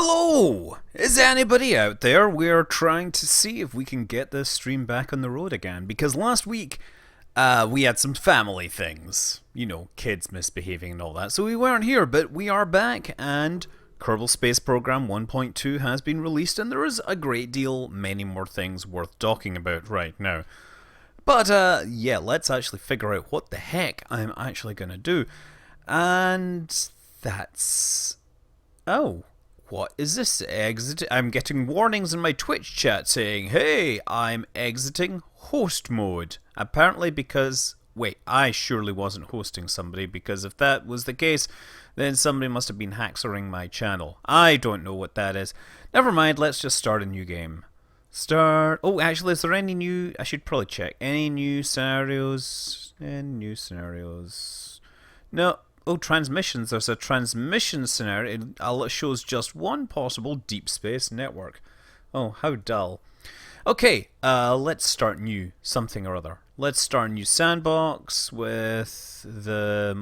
Hello! Is anybody out there? We're trying to see if we can get this stream back on the road again, because last week we had some family things. You know, kids misbehaving and all that, so we weren't here, but we are back, and Kerbal Space Program 1.2 has been released, and there is a great deal, many more things worth talking about right now. But, yeah, let's actually figure out what the heck I'm actually going to do. And that's... Oh. What is this? I'm getting warnings in my Twitch chat saying, hey, I'm exiting host mode. Apparently because... Wait, I surely wasn't hosting somebody, because if that was the case, then somebody must have been haxering my channel. I don't know what that is. Never mind, let's just start a new game. Start... Oh, actually, is there any new... I should probably check. Any new scenarios? Any new scenarios? No. Oh, transmissions. There's a transmission scenario. It shows just one possible deep space network. Oh, how dull. Okay, let's start new. Something or other. Let's start a new sandbox with the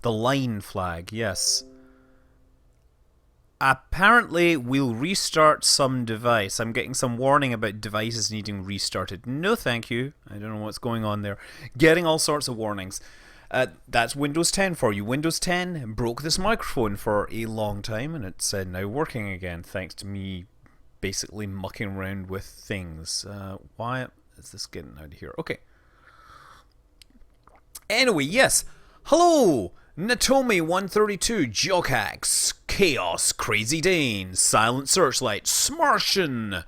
line flag. Yes. Apparently, we'll restart some device. I'm getting some warning about devices needing restarted. No, thank you. I don't know what's going on there. Getting all sorts of warnings. That's Windows 10 for you. Windows 10 broke this microphone for a long time, and it's now working again, thanks to me basically mucking around with things. Why is this getting out of here? Okay. Anyway, yes. Hello! Natomi132, Jokax, Chaos, Crazy Dane, Silent Searchlight, Smartian,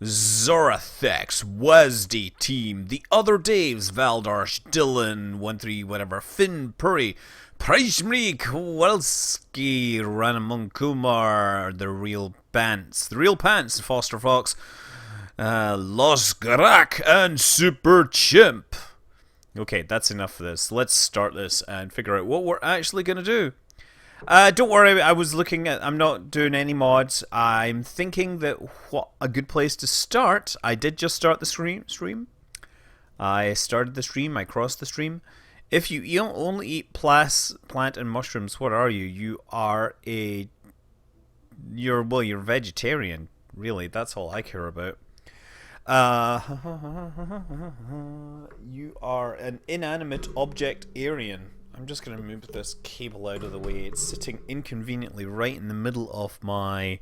Zorathex, Wazdy Team, The Other Daves, Valdarsh, Dylan, 13 whatever, Finn Puri, Prajmrik, Welski, Ranamon Kumar, The Real Pants, Foster Fox, Los Garak, and Super Chimp. Okay, that's enough of this. Let's start this and figure out what we're actually going to do. Don't worry, I'm not doing any mods. I'm thinking that what a good place to start. I did just start the stream. I started the stream, I crossed the stream. If you only eat plant and mushrooms, what are you? You're vegetarian, really. That's all I care about. You are an inanimate object Aryan. I'm just going to move this cable out of the way. It's sitting inconveniently right in the middle of my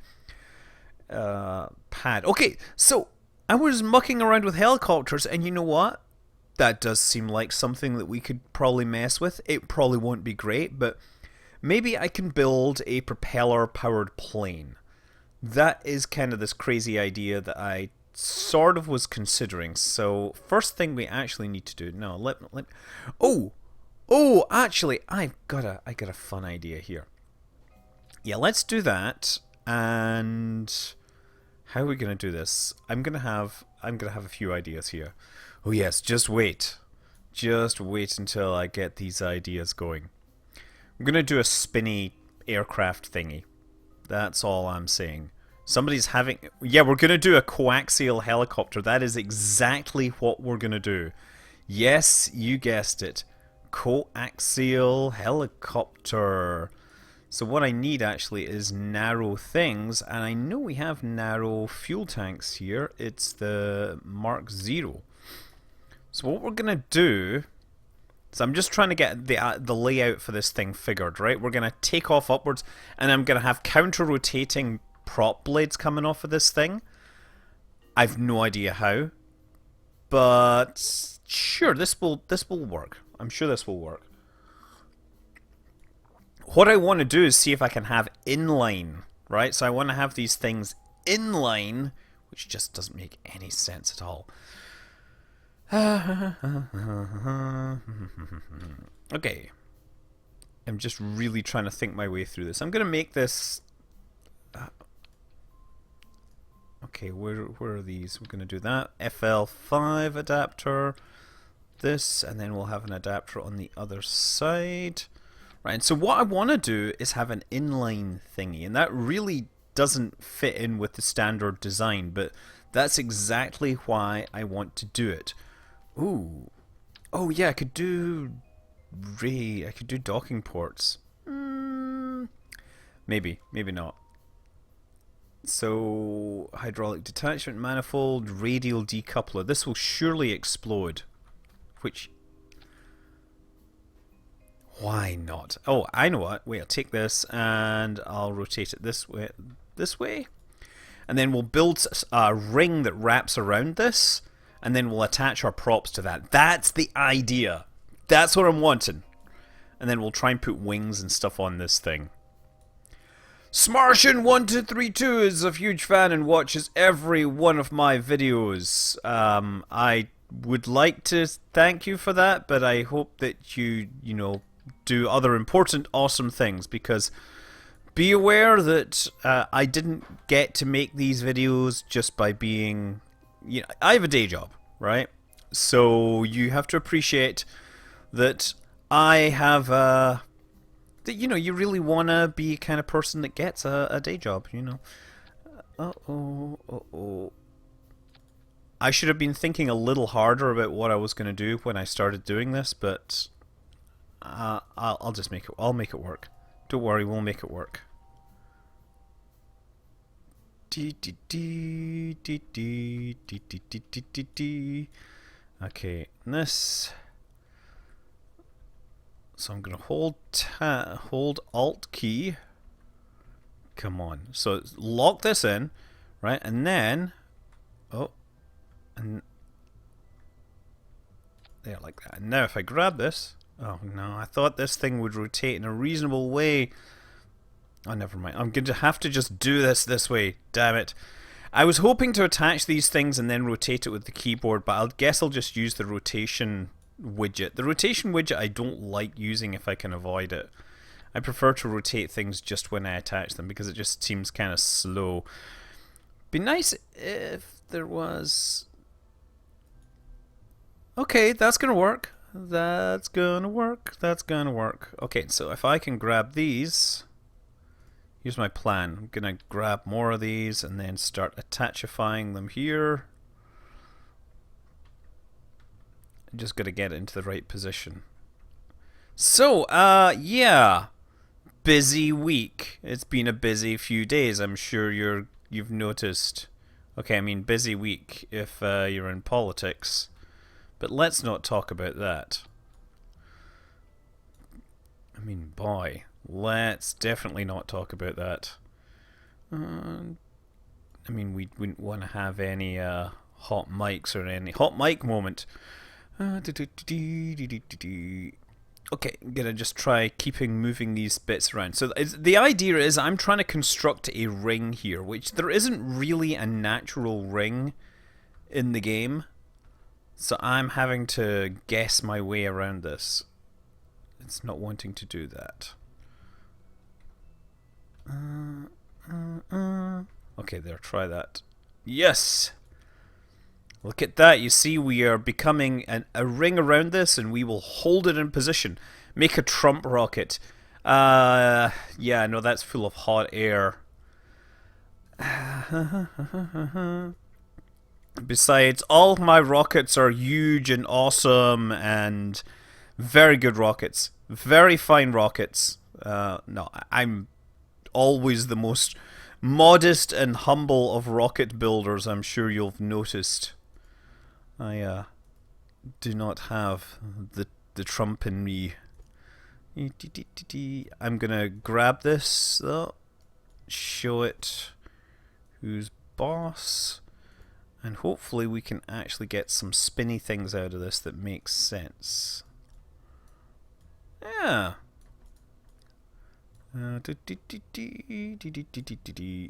pad. Okay, so I was mucking around with helicopters, and you know what? That does seem like something that we could probably mess with. It probably won't be great, but maybe I can build a propeller-powered plane. That is kind of this crazy idea that I sort of was considering. So first thing we actually need to do. No, actually, I got a fun idea here. Yeah, let's do that. And how are we gonna do this? I'm gonna have a few ideas here. Oh yes, just wait until I get these ideas going. I'm gonna do a spinny aircraft thingy. That's all I'm saying. Yeah, we're going to do a coaxial helicopter. That is exactly what we're going to do. Yes, you guessed it. Coaxial helicopter. So what I need actually is narrow things, and I know we have narrow fuel tanks here. It's the Mark 0. So what we're going to do... So I'm just trying to get the layout for this thing figured, right? We're going to take off upwards, and I'm going to have counter-rotating prop blades coming off of this thing. I've no idea how, but sure, this will work. I'm sure this will work. What I want to do is see if I can have inline, right? So I want to have these things inline, which just doesn't make any sense at all. Okay. I'm just really trying to think my way through this. I'm going to make this... Okay, where are these? We're going to do that. FL5 adapter. This, and then we'll have an adapter on the other side. Right, and so what I want to do is have an inline thingy, and that really doesn't fit in with the standard design, but that's exactly why I want to do it. Ooh. Oh yeah, I could do docking ports. Maybe, maybe not. So, hydraulic detachment manifold, radial decoupler. This will surely explode. Which... Why not? Oh, I know what. Wait, I'll take this and I'll rotate it this way. This way? And then we'll build a ring that wraps around this, and then we'll attach our props to that. That's the idea. That's what I'm wanting. And then we'll try and put wings and stuff on this thing. Smarshin1232 is a huge fan and watches every one of my videos. I would like to thank you for that, but I hope that you know, do other important, awesome things, because be aware that I didn't get to make these videos just by being... You know, I have a day job, right? So you have to appreciate that I have that, you know, you really want to be a kind of person that gets a day job, you know. Uh-oh. I should have been thinking a little harder about what I was going to do when I started doing this, but I'll just make it. I'll make it work. Don't worry, we'll make it work. Okay, this. So I'm gonna hold Alt key. Come on. So lock this in, right? And then, and there, like that. And now if I grab this, oh no, I thought this thing would rotate in a reasonable way. Oh, never mind. I'm going to have to just do this way. Damn it. I was hoping to attach these things and then rotate it with the keyboard, but I guess I'll just use the rotation widget. The rotation widget I don't like using if I can avoid it. I prefer to rotate things just when I attach them because it just seems kind of slow. Be nice if there was... Okay, that's going to work. That's going to work. That's going to work. Okay, so if I can grab these... Here's my plan. I'm going to grab more of these and then start attachifying them here. I'm just got to get it into the right position. So, yeah. Busy week. It's been a busy few days. I'm sure you've noticed. Okay, I mean busy week if you're in politics. But let's not talk about that. I mean, boy. Let's definitely not talk about that. I mean, we wouldn't want to have any hot mics or any hot mic moment. Okay, I'm gonna just try moving these bits around. So the idea is I'm trying to construct a ring here, which there isn't really a natural ring in the game. So I'm having to guess my way around this. It's not wanting to do that. Okay, there, try that. Yes! Look at that, you see we are becoming a ring around this and we will hold it in position. Make a Trump rocket. Yeah, no, that's full of hot air. Besides, all of my rockets are huge and awesome and very good rockets. Very fine rockets. No, I'm always the most modest and humble of rocket builders, I'm sure you've noticed. I do not have the Trump in me. I'm gonna grab this though, show it who's boss, and hopefully we can actually get some spinny things out of this that makes sense. Yeah.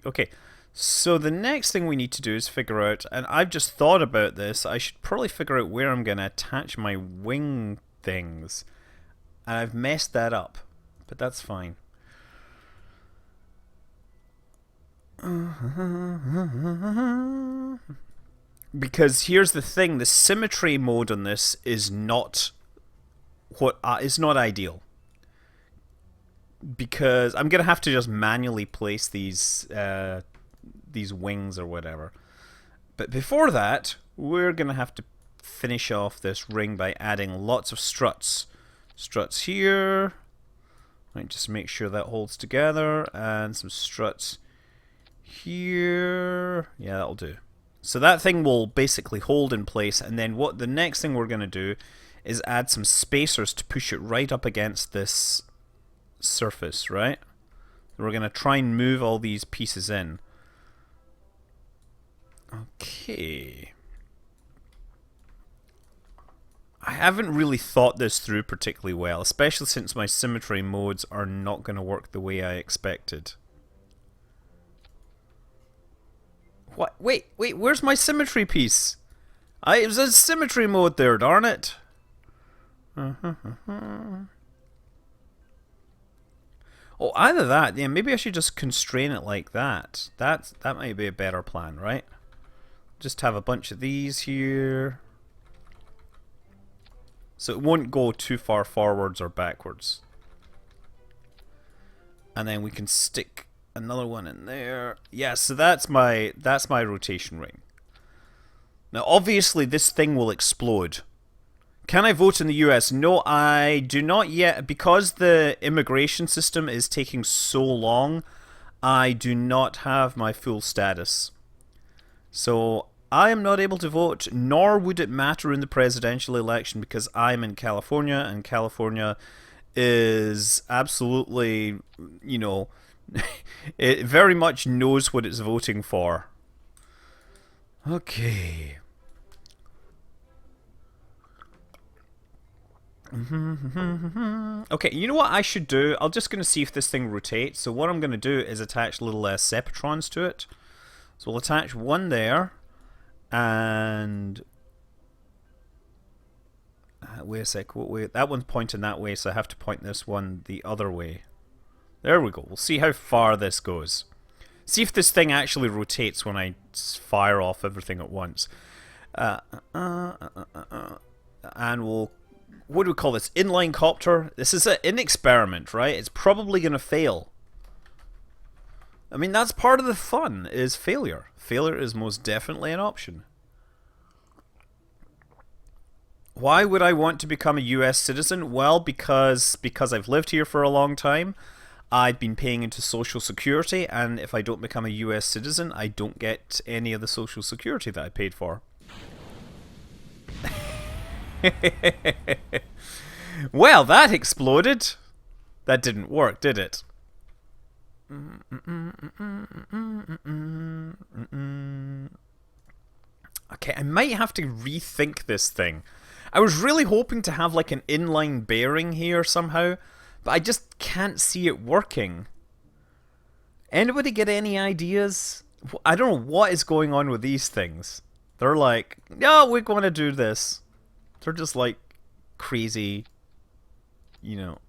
Okay, so the next thing we need to do is figure out, and I've just thought about this, I should probably figure out where I'm going to attach my wing things. And I've messed that up, but that's fine. Because here's the thing, the symmetry mode on this is not is not ideal. Because I'm gonna have to just manually place these wings or whatever. But before that, we're gonna have to finish off this ring by adding lots of struts. Struts here, Right, just make sure that holds together, and some struts here. Yeah, that'll do. So that thing will basically hold in place, and then what the next thing we're going to do is add some spacers to push it right up against this surface, right? We're going to try and move all these pieces in. Okay. I haven't really thought this through particularly well, especially since my symmetry modes are not going to work the way I expected. What? Wait, where's my symmetry piece? It was a symmetry mode there, darn it. Oh, either that, yeah, maybe I should just constrain it like that. That might be a better plan, right? Just have a bunch of these here. So it won't go too far forwards or backwards. And then we can stick another one in there. Yeah, so that's my rotation ring. Now obviously this thing will explode. Can I vote in the US? No, I do not yet. Because the immigration system is taking so long, I do not have my full status. So I am not able to vote, nor would it matter in the presidential election because I'm in California, and California is absolutely, you know, it very much knows what it's voting for. Okay. Okay, you know what I should do? I'm just going to see if this thing rotates. So what I'm going to do is attach little Separatrons to it. So we'll attach one there. And... wait a sec. Wait, that one's pointing that way, so I have to point this one the other way. There we go. We'll see how far this goes. See if this thing actually rotates when I fire off everything at once. And we'll... what do we call this? Inline copter? This is an experiment, right? It's probably going to fail. I mean, that's part of the fun, is failure. Failure is most definitely an option. Why would I want to become a US citizen? Well, because I've lived here for a long time. I've been paying into Social Security, and if I don't become a US citizen, I don't get any of the Social Security that I paid for. Well, that exploded. That didn't work, did it? Okay, I might have to rethink this thing. I was really hoping to have like an inline bearing here somehow, but I just can't see it working. Anybody get any ideas? I don't know what is going on with these things. They're like, no, we're going to do this. They're just like crazy, you know.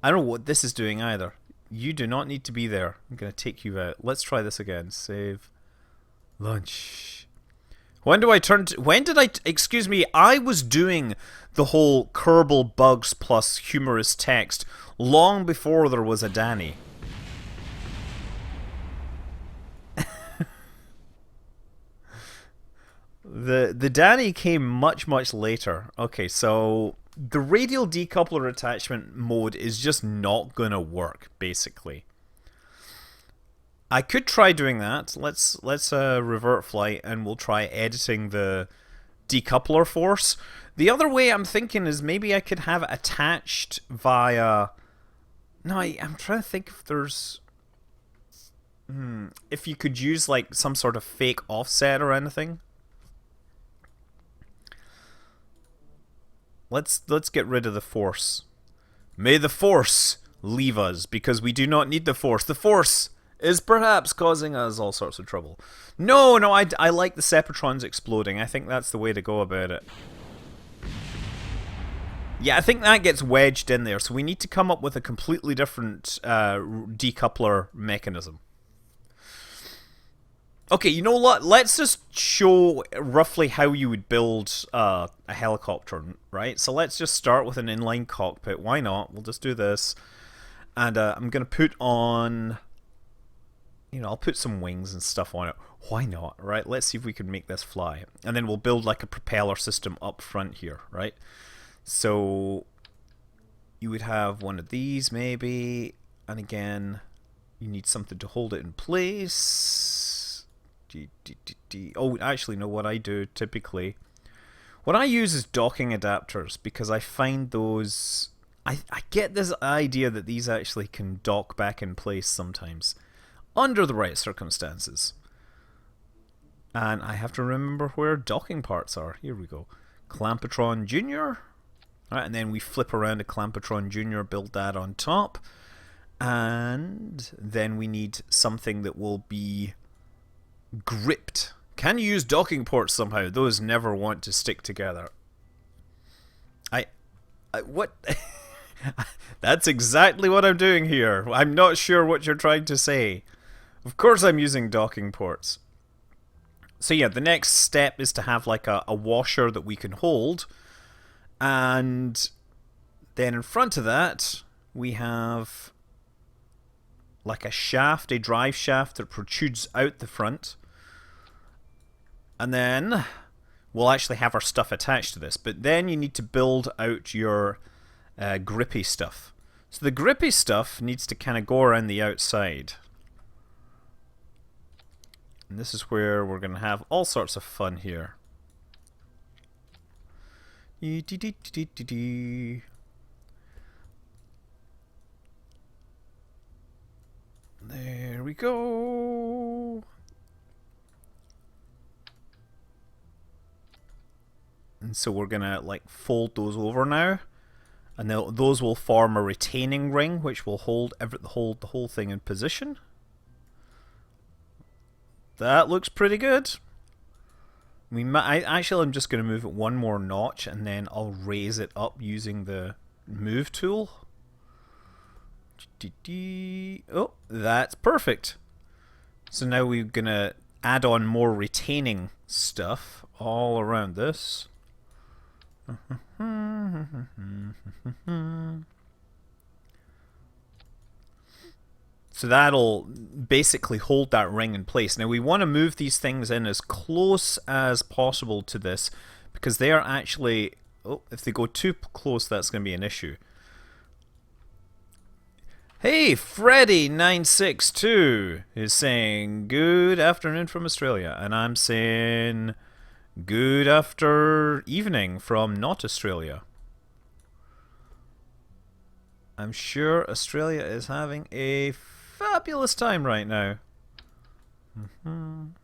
I don't know what this is doing either. You do not need to be there. I'm going to take you out. Let's try this again. Save. Lunch. When do I turn to... when did I... excuse me, I was doing the whole Kerbal bugs plus humorous text long before there was a Danny. The Danny came much later. Okay, so the radial decoupler attachment mode is just not gonna work, basically. I could try doing that. Let's revert flight, and we'll try editing the decoupler force. The other way I'm thinking is maybe I could have it attached via... no, I'm trying to think if there's... if you could use like some sort of fake offset or anything. Let's get rid of the force. May the force leave us, because we do not need the force. The force is perhaps causing us all sorts of trouble. No, I like the Separatrons exploding. I think that's the way to go about it. Yeah, I think that gets wedged in there, so we need to come up with a completely different decoupler mechanism. Okay, you know what? Let's just show roughly how you would build a helicopter, right? So let's just start with an inline cockpit. Why not? We'll just do this. And I'm going to put on... you know, I'll put some wings and stuff on it. Why not, right? Let's see if we can make this fly. And then we'll build like a propeller system up front here, right? So... you would have one of these maybe, and again, you need something to hold it in place. Oh, actually, no, what I do typically, what I use is docking adapters, because I find those, I get this idea that these actually can dock back in place sometimes, under the right circumstances. And I have to remember where docking parts are. Here we go. Clampatron Junior. Alright, and then we flip around to Clampatron Junior, build that on top. And then we need something that will be gripped. Can you use docking ports somehow? Those never want to stick together. What? That's exactly what I'm doing here. I'm not sure what you're trying to say. Of course I'm using docking ports. So yeah, the next step is to have like a washer that we can hold. And then in front of that, we have like a shaft, a drive shaft that protrudes out the front. And then we'll actually have our stuff attached to this. But then you need to build out your grippy stuff. So the grippy stuff needs to kind of go around the outside. And this is where we're going to have all sorts of fun here. There we go. And so we're going to like fold those over now. And those will form a retaining ring, which will hold the whole thing in position. That looks pretty good. I'm just going to move it one more notch, and then I'll raise it up using the move tool. Oh, that's perfect. So now we're going to add on more retaining stuff all around this. So that'll basically hold that ring in place. Now we want to move these things in as close as possible to this, because they are actually, oh, if they go too close, that's going to be an issue. Hey, Freddy962 is saying good afternoon from Australia, and I'm saying good after evening from not Australia. I'm sure Australia is having a fabulous time right now. I'm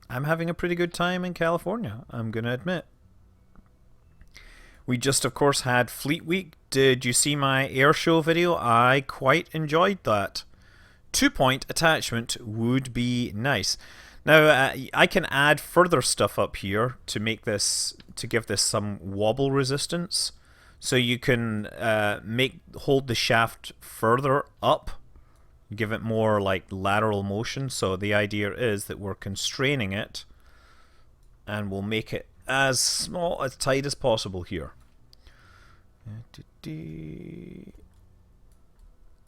having a pretty good time in California, I'm gonna admit. We just, of course, had Fleet Week. Did you see my air show video? I quite enjoyed that. 2-point attachment would be nice. Now, I can add further stuff up here to make this, to give this some wobble resistance. So you can hold the shaft further up, give it more like lateral motion. So the idea is that we're constraining it, and we'll make it as small, as tight as possible here.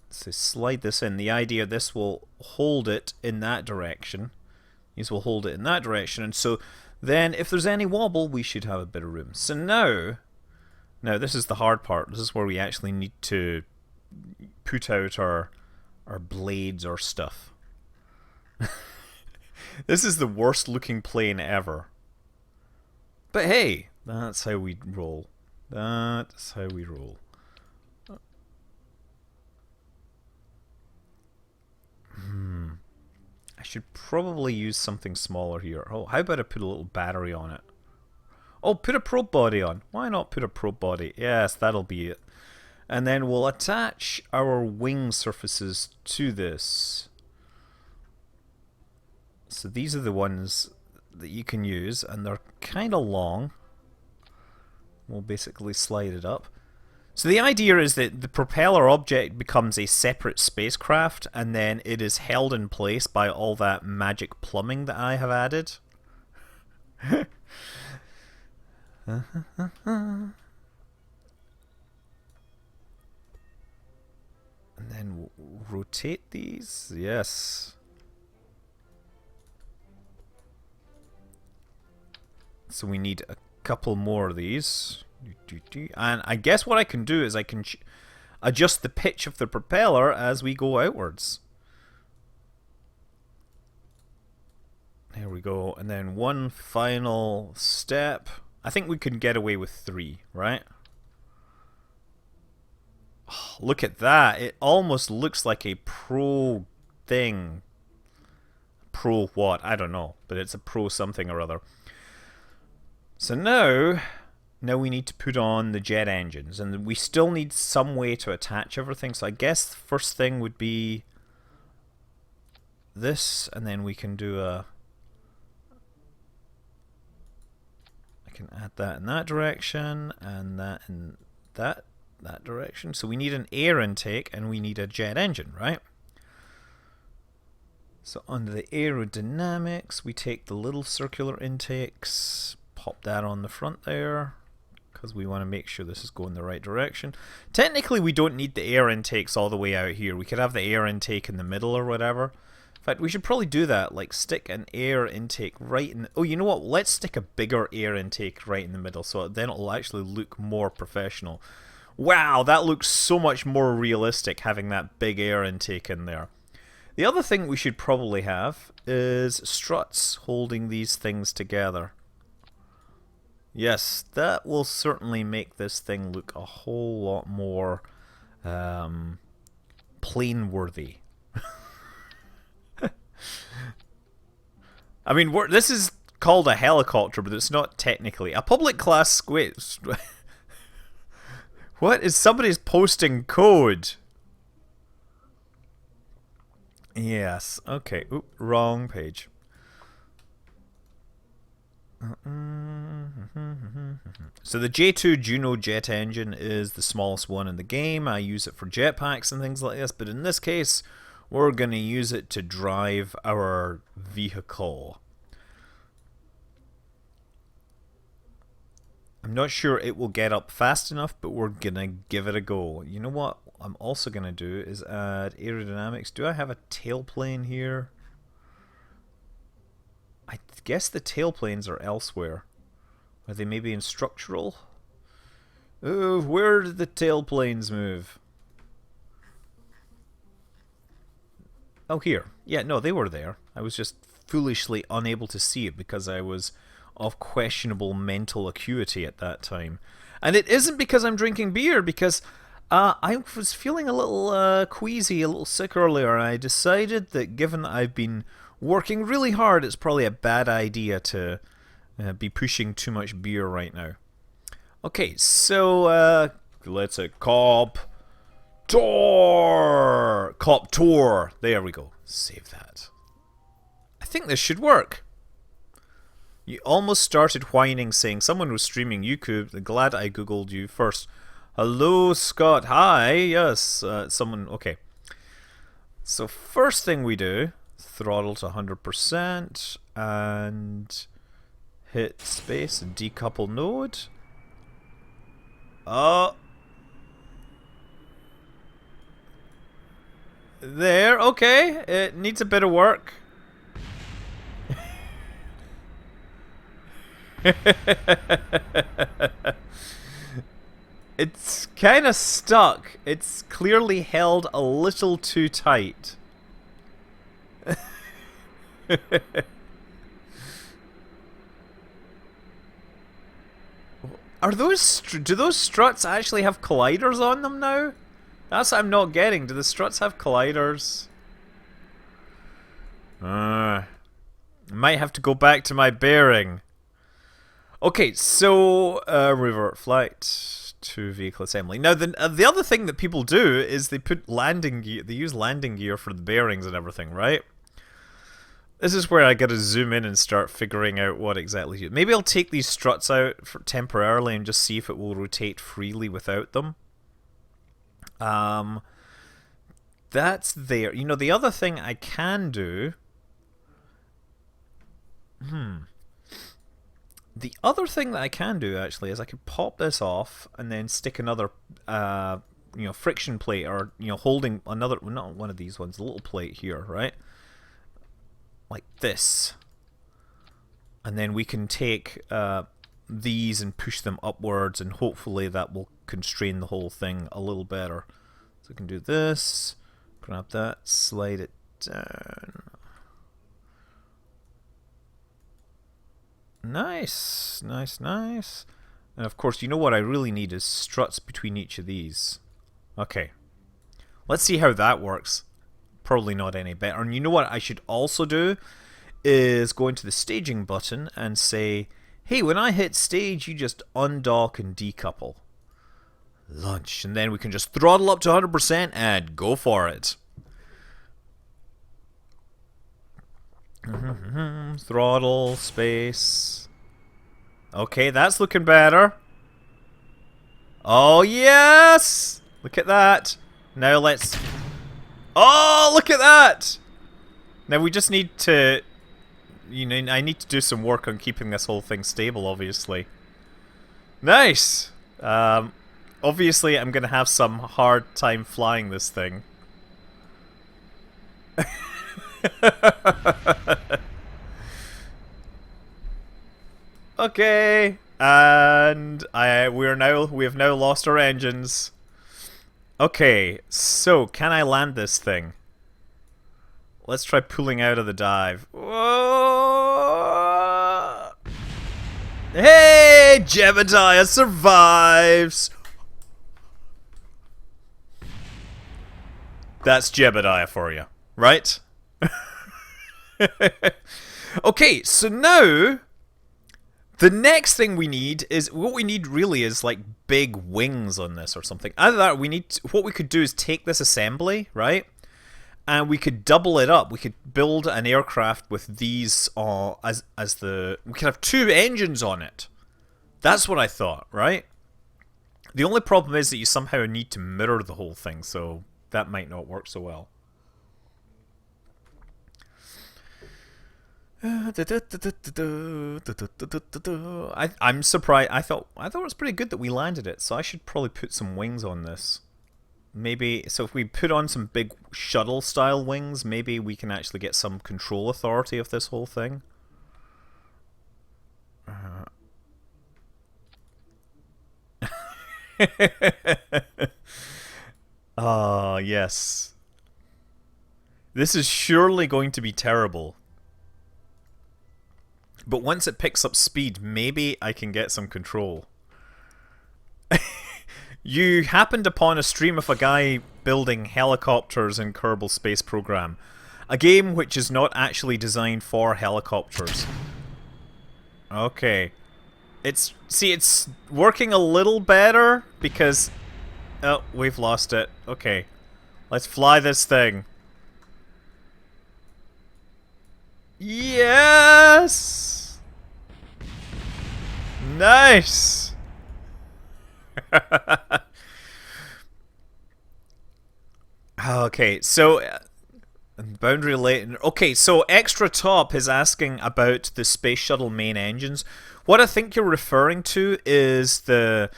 So slide this in. The idea, this will hold it in that direction. These will hold it in that direction, and so then if there's any wobble, we should have a bit of room. So now this is the hard part. This is where we actually need to put out our blades or stuff. This is the worst looking plane ever. But hey, that's how we roll. That's how we roll. I should probably use something smaller here. Oh, how about I put a little battery on it? Oh, put a probe body on. Why not put a probe body? Yes, that'll be it. And then we'll attach our wing surfaces to this. So these are the ones that you can use, and they're kind of long. We'll basically slide it up. So the idea is that the propeller object becomes a separate spacecraft, and then it is held in place by all that magic plumbing that I have added. And then we'll rotate these. Yes. So we need a couple more of these. And I guess what I can do is I can adjust the pitch of the propeller as we go outwards. There we go. And then one final step. I think we can get away with 3, right? Oh, look at that. It almost looks like a pro thing. Pro what? I don't know. But it's a pro something or other. So now we need to put on the jet engines. And we still need some way to attach everything. So I guess the first thing would be this. And then we can do a... I can add that in that direction. And that in that direction. So we need an air intake and we need a jet engine, right? So under the aerodynamics, we take the little circular intakes, pop that on the front there, because we want to make sure this is going the right direction. Technically, we don't need the air intakes all the way out here. We could have the air intake in the middle or whatever. In fact, we should probably do that, like stick an air intake right in... Oh, you know what? Let's stick a bigger air intake right in the middle, so then it'll actually look more professional. Wow, that looks so much more realistic, having that big air intake in there. The other thing we should probably have is struts holding these things together. Yes, that will certainly make this thing look a whole lot more plane-worthy. I mean, this is called a helicopter, but it's not technically. A public class... Wait. What? Is somebody's posting code? Yes. Okay. Oop, wrong page. So the J2 Juno jet engine is the smallest one in the game. I use it for jetpacks and things like this, but in this case, we're going to use it to drive our vehicle. I'm not sure it will get up fast enough, but we're going to give it a go. You know what I'm also going to do is add aerodynamics. Do I have a tailplane here? I guess the tailplanes are elsewhere. Are they maybe in structural? Oh, where did the tailplanes move? Oh, here. Yeah, no, they were there. I was just foolishly unable to see it because I was of questionable mental acuity at that time. And it isn't because I'm drinking beer, because I was feeling a little queasy, a little sick earlier, and I decided that given that I've been working really hard, it's probably a bad idea to be pushing too much beer right now. Okay, so let's cop tour. There we go. Save that. I think this should work. You almost started whining, saying someone was streaming YouTube. Glad I googled you first. Hello, Scott. Hi. Yes, someone. Okay. So first thing we do, throttle to 100% and hit space and decouple node. Oh. There. Okay. It needs a bit of work. It's kind of stuck. It's clearly held a little too tight. Are those do those struts actually have colliders on them now? That's what I'm not getting. Do the struts have colliders? Might have to go back to my bearing. Okay, so revert flight to vehicle assembly. Now, the other thing that people do is they put landing gear. They use landing gear for the bearings and everything, right? This is where I got to zoom in and start figuring out what exactly. Maybe I'll take these struts out temporarily and just see if it will rotate freely without them. That's there. You know, the other thing I can do. The other thing that I can do actually is I could pop this off and then stick another, friction plate or holding another, not one of these ones, a little plate here, right? Like this, and then we can take these and push them upwards, and hopefully that will constrain the whole thing a little better. So I can do this, grab that, slide it down. Nice, nice, nice. And of course, you know what I really need is struts between each of these. Okay. Let's see how that works. Probably not any better. And you know what I should also do is go into the staging button and say, hey, when I hit stage, you just undock and decouple. Launch. And then we can just throttle up to 100% and go for it. Throttle, space. Okay, that's looking better. Oh, yes! Look at that. Now let's... Oh, look at that! Now we just need to... You know, I need to do some work on keeping this whole thing stable, obviously. Nice! Obviously, I'm going to have some hard time flying this thing. Okay, and we have now lost our engines. Okay, so can I land this thing? Let's try pulling out of the dive. Whoa! Hey, Jebediah survives. That's Jebediah for you, right? Okay, so now the next thing we need is what we need really is like big wings on this or something. Either that, we need to, what we could do is take this assembly, right, and we could double it up. We could build an aircraft with these as the we could have two engines on it. That's what I thought, right? The only problem is that you somehow need to mirror the whole thing, so that might not work so well. I'm surprised. I thought it was pretty good that we landed it, so I should probably put some wings on this. Maybe, so if we put on some big shuttle style wings, maybe we can actually get some control authority of this whole thing. Ah, yes. This is surely going to be terrible. But once it picks up speed, maybe I can get some control. You happened upon a stream of a guy building helicopters in Kerbal Space Program. A game which is not actually designed for helicopters. Okay. It's working a little better because... Oh, we've lost it. Okay. Let's fly this thing. Yes! Nice! Okay, so... boundary late. Okay, so Extra Top is asking about the Space Shuttle main engines. What I think you're referring to is the...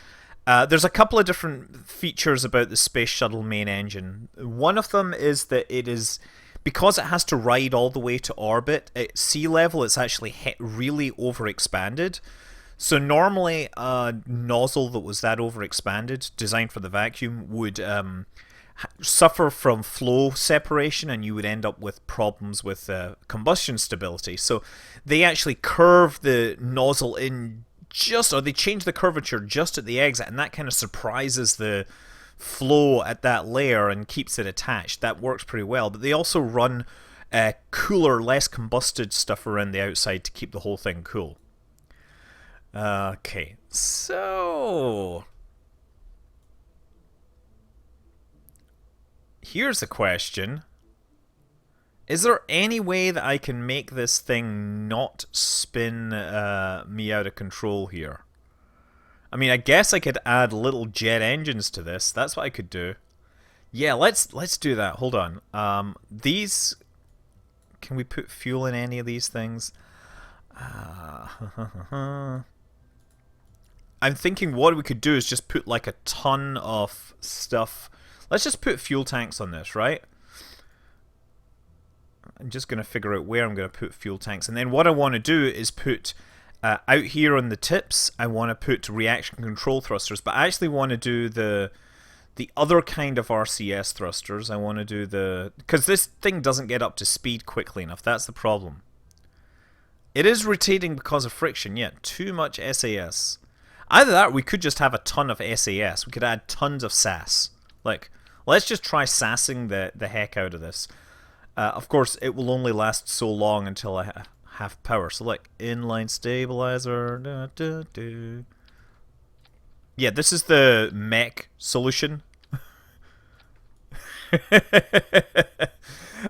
there's a couple of different features about the Space Shuttle main engine. One of them is that it is... Because it has to ride all the way to orbit, at sea level it's actually really overexpanded. So normally a nozzle that was that overexpanded, designed for the vacuum, would suffer from flow separation and you would end up with problems with combustion stability. So they actually curve the nozzle in or they change the curvature just at the exit, and that kind of surprises the flow at that layer and keeps it attached. That works pretty well. But they also run cooler, less combusted stuff around the outside to keep the whole thing cool. Okay, so here's the question. Is there any way that I can make this thing not spin me out of control here? I mean, I guess I could add little jet engines to this. That's what I could do. Yeah, let's do that. Hold on. These... Can we put fuel in any of these things? I'm thinking what we could do is just put like a ton of stuff. Let's just put fuel tanks on this, right? I'm just going to figure out where I'm going to put fuel tanks. And then what I want to do is put out here on the tips, I want to put reaction control thrusters, but I actually want to do the other kind of RCS thrusters. I want to do because this thing doesn't get up to speed quickly enough. That's the problem. It is rotating because of friction, yeah. Too much SAS. Either that or we could just have a ton of SAS. We could add tons of SAS. Like, let's just try sassing the heck out of this. Of course, it will only last so long until I have power. So, like, inline stabilizer. Yeah, this is the mech solution.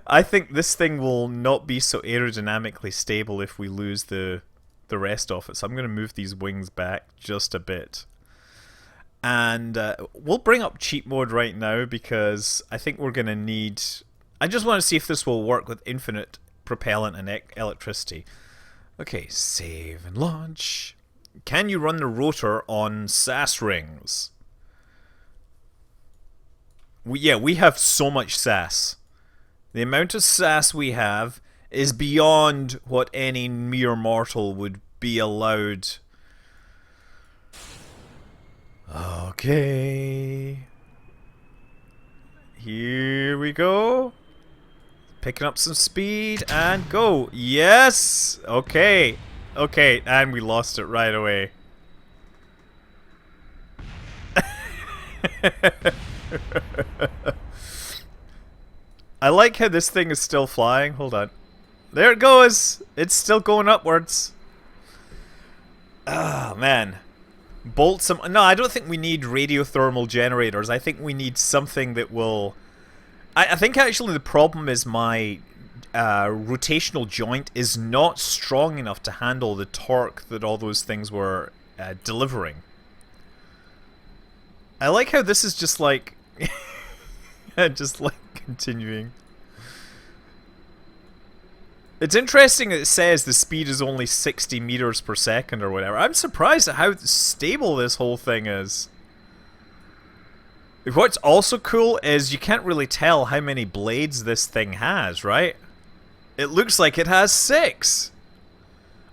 I think this thing will not be so aerodynamically stable if we lose the rest of it. So I'm going to move these wings back just a bit. And we'll bring up cheat mode right now because I think we're going to need... I just want to see if this will work with infinite propellant and electricity. Okay, save and launch. Can you run the rotor on SAS rings? We have so much SAS. The amount of SAS we have is beyond what any mere mortal would be allowed. Okay. Here we go. Picking up some speed and go. Yes! Okay. Okay, and we lost it right away. I like how this thing is still flying. Hold on. There it goes. It's still going upwards. Ah, man. Bolt some... No, I don't think we need radiothermal generators. I think we need something that will... I think actually the problem is my rotational joint is not strong enough to handle the torque that all those things were delivering. I like how this is just like... just like continuing. It's interesting that it says the speed is only 60 meters per second or whatever. I'm surprised at how stable this whole thing is. What's also cool is you can't really tell how many blades this thing has, right? It looks like it has 6.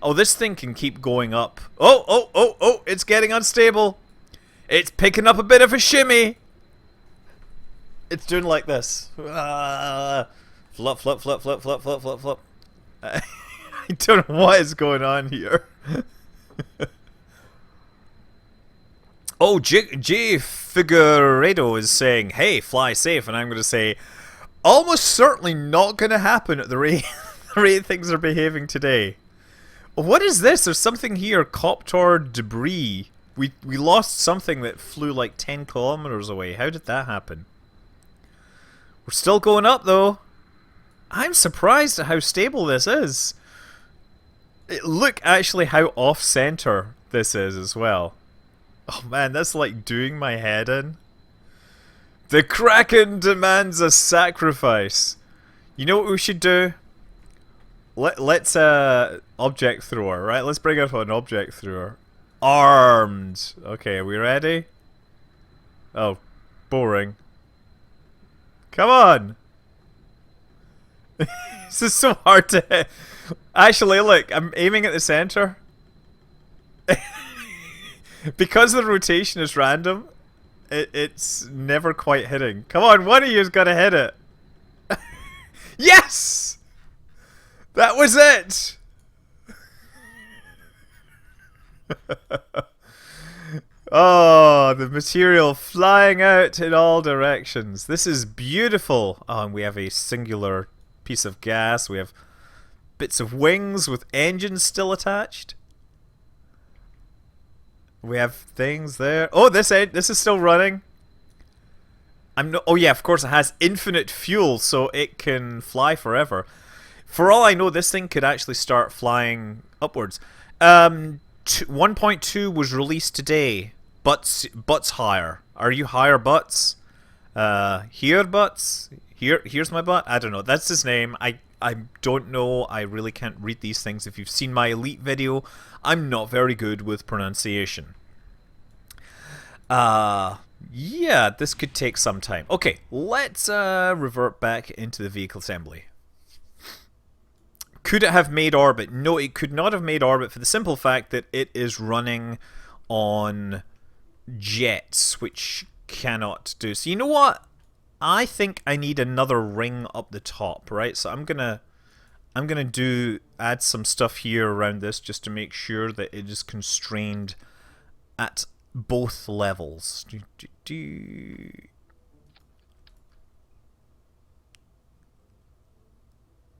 Oh, this thing can keep going up. Oh, it's getting unstable. It's picking up a bit of a shimmy. It's doing like this. Flop, flop, flop, flop, flop, flop, flop, flop, flop. I don't know what is going on here. Oh, J Figueredo is saying, hey, fly safe. And I'm going to say, almost certainly not going to happen at the rate things are behaving today. What is this? There's something here. Copter debris. We lost something that flew like 10 kilometers away. How did that happen? We're still going up, though. I'm surprised at how stable this is. Look actually how off-center this is as well. Oh man, that's like doing my head in. The Kraken demands a sacrifice. You know what we should do? Let's object thrower, right? Let's bring up an object thrower. Armed. Okay, are we ready? Oh, boring. Come on. This is so hard to hit. Actually, look, I'm aiming at the center. Because the rotation is random, it's never quite hitting. Come on, one of you's gotta hit it. Yes! That was it! Oh, the material flying out in all directions. This is beautiful. Oh, and we have a singular piece of gas. We have bits of wings with engines still attached. We have things there. Oh, this is still running. Oh yeah, of course it has infinite fuel, so it can fly forever. For all I know, this thing could actually start flying upwards. 1.2 was released today. Butts higher. Are you higher, Butts? Here, Butts? Here's my butt? I don't know. That's his name. I don't know. I really can't read these things. If you've seen my Elite video, I'm not very good with pronunciation. Yeah, this could take some time. Okay, let's revert back into the vehicle assembly. could it have made orbit? No, it could not have made orbit for the simple fact that it is running on jets, which cannot do. So you know what? I think I need another ring up the top, right? So I'm gonna add some stuff here around this just to make sure that it is constrained at both levels.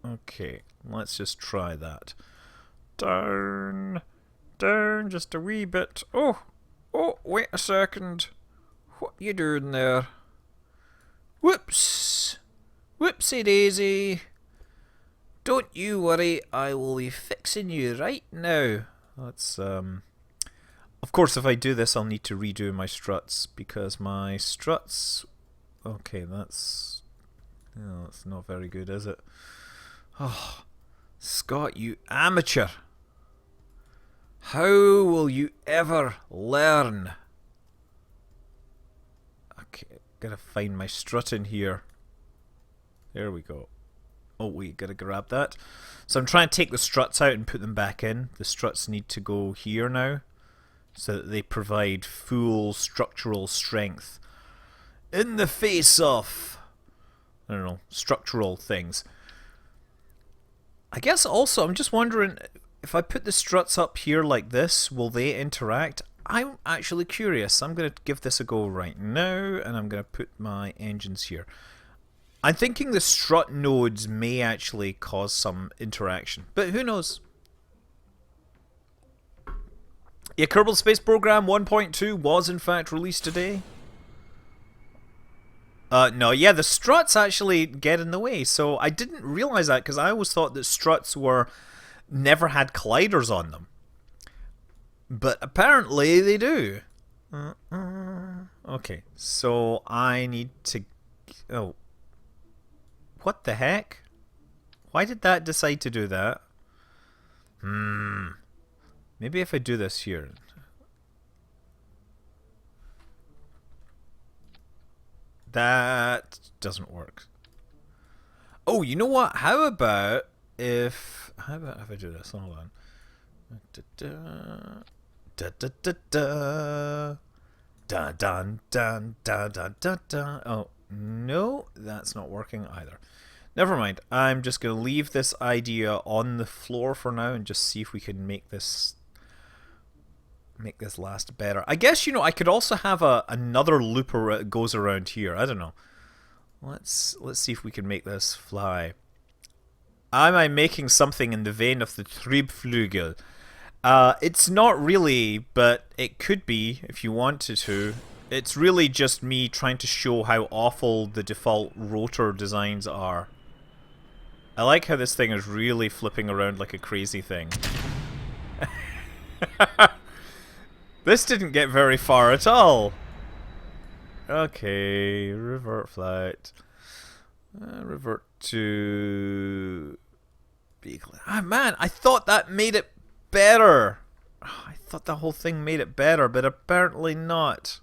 Okay, let's just try that. Down, down just a wee bit. Oh, wait a second. What you doing there? Whoops. Whoopsie daisy. Don't you worry, I will be fixing you right now. Let's, of course, if I do this, I'll need to redo my struts, because my struts... Okay, that's not very good, is it? Oh, Scott, you amateur. How will you ever learn? Okay, gotta find my strut in here. There we go. Oh, wait, gotta grab that. So I'm trying to take the struts out and put them back in. The struts need to go here now, so that they provide full structural strength in the face of, I don't know, structural things. I guess also, I'm just wondering, if I put the struts up here like this, will they interact? I'm actually curious. I'm going to give this a go right now, and I'm going to put my engines here. I'm thinking the strut nodes may actually cause some interaction, but who knows? Yeah, Kerbal Space Program 1.2 was in fact released today. No, yeah, the struts actually get in the way, so I didn't realize that because I always thought that struts never had colliders on them. But apparently they do. Okay, so I need to... Oh. What the heck? Why did that decide to do that? Maybe if I do this here... That doesn't work. Oh, you know what? How about if I do this? Hold on. Oh, no, that's not working either. Never mind. I'm just going to leave this idea on the floor for now and just see if we can make this last better. I guess, you know, I could also have another loop that goes around here. I don't know. Let's see if we can make this fly. Am I making something in the vein of the Triebflügel? It's not really, but it could be if you wanted to. It's really just me trying to show how awful the default rotor designs are. I like how this thing is really flipping around like a crazy thing. This didn't get very far at all. Okay, revert flight. Revert to... Ah, man, I thought that made it better. I thought the whole thing made it better, but apparently not.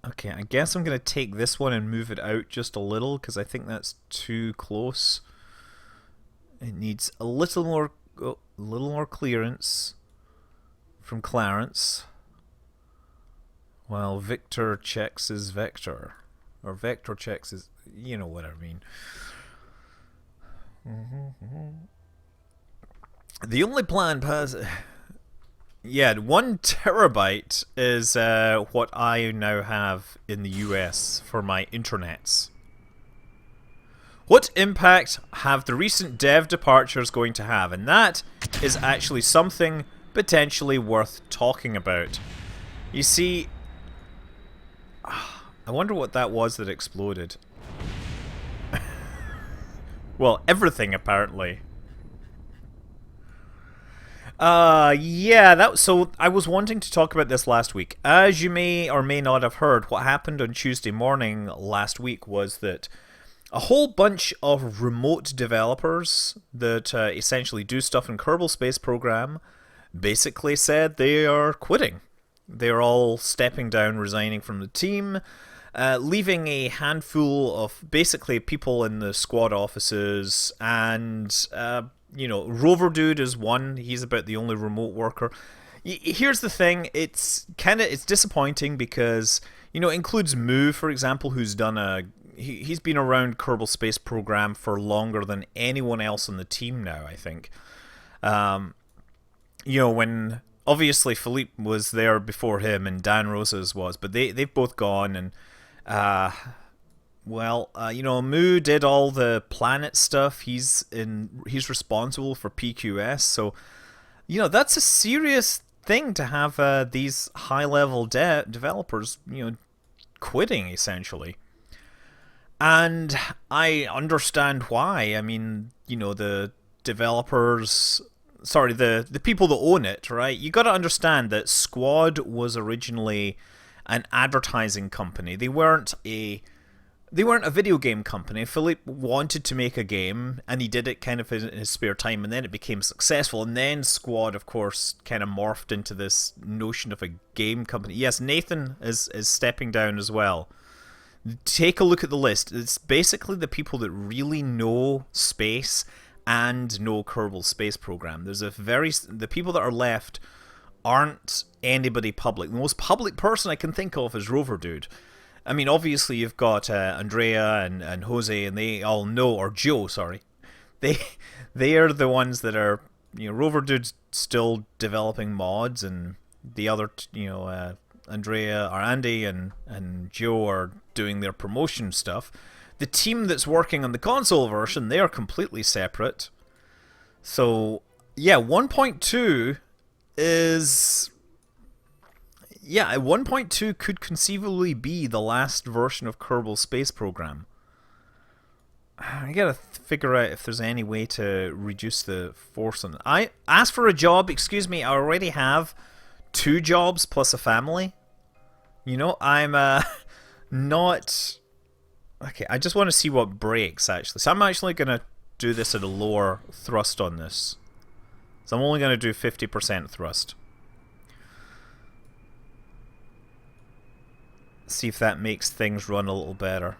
Okay, I guess I'm going to take this one and move it out just a little, because I think that's too close. It needs a little more clearance from Clarence, while Victor checks his vector, or Vector checks his, you know what I mean. The only plan pass... Yeah, 1 terabyte is what I now have in the US for my internets. What impact have the recent dev departures going to have? And that is actually something potentially worth talking about. You see, I wonder what that was that exploded. Well, everything apparently. Yeah, so I was wanting to talk about this last week. As you may or may not have heard, what happened on Tuesday morning last week was that a whole bunch of remote developers that essentially do stuff in Kerbal Space Program basically said they are quitting. They're all stepping down, resigning from the team. leaving a handful of basically people in the squad offices, and Rover Dude is one. He's about the only remote worker. Here's the thing: it's disappointing because it includes Moo, for example, who's done he's been around Kerbal Space Program for longer than anyone else on the team now, I think. When obviously Philippe was there before him and Dan Rosas was, but they've both gone, and Moo did all the planet stuff. He's responsible for PQS, so that's a serious thing to have these high level developers quitting essentially. And I understand why. I mean, the developers, sorry, the people that own it, right? You got to understand that Squad was originally an advertising company. They weren't a video game company. Philippe wanted to make a game, and he did it kind of in his spare time, and then it became successful. And then Squad, of course, kind of morphed into this notion of a game company. Yes, Nathan is stepping down as well. Take a look at the list. It's basically the people that really know space and know Kerbal Space Program. The people that are left aren't anybody public. The most public person I can think of is Rover Dude. I mean, obviously you've got Andrea and Jose, and they all know, or Joe, sorry. They are the ones that are, Rover Dude's still developing mods, and the other, Andrea or Andy and Joe are doing their promotion stuff. The team that's working on the console version, they are completely separate. So, yeah, 1.2 is... Yeah, 1.2 could conceivably be the last version of Kerbal Space Program. I gotta figure out if there's any way to reduce the force on it. I asked for a job, excuse me, I already have 2 jobs plus a family. I'm not... Okay, I just want to see what breaks, actually. So I'm actually going to do this at a lower thrust on this. So I'm only going to do 50% thrust. See if that makes things run a little better.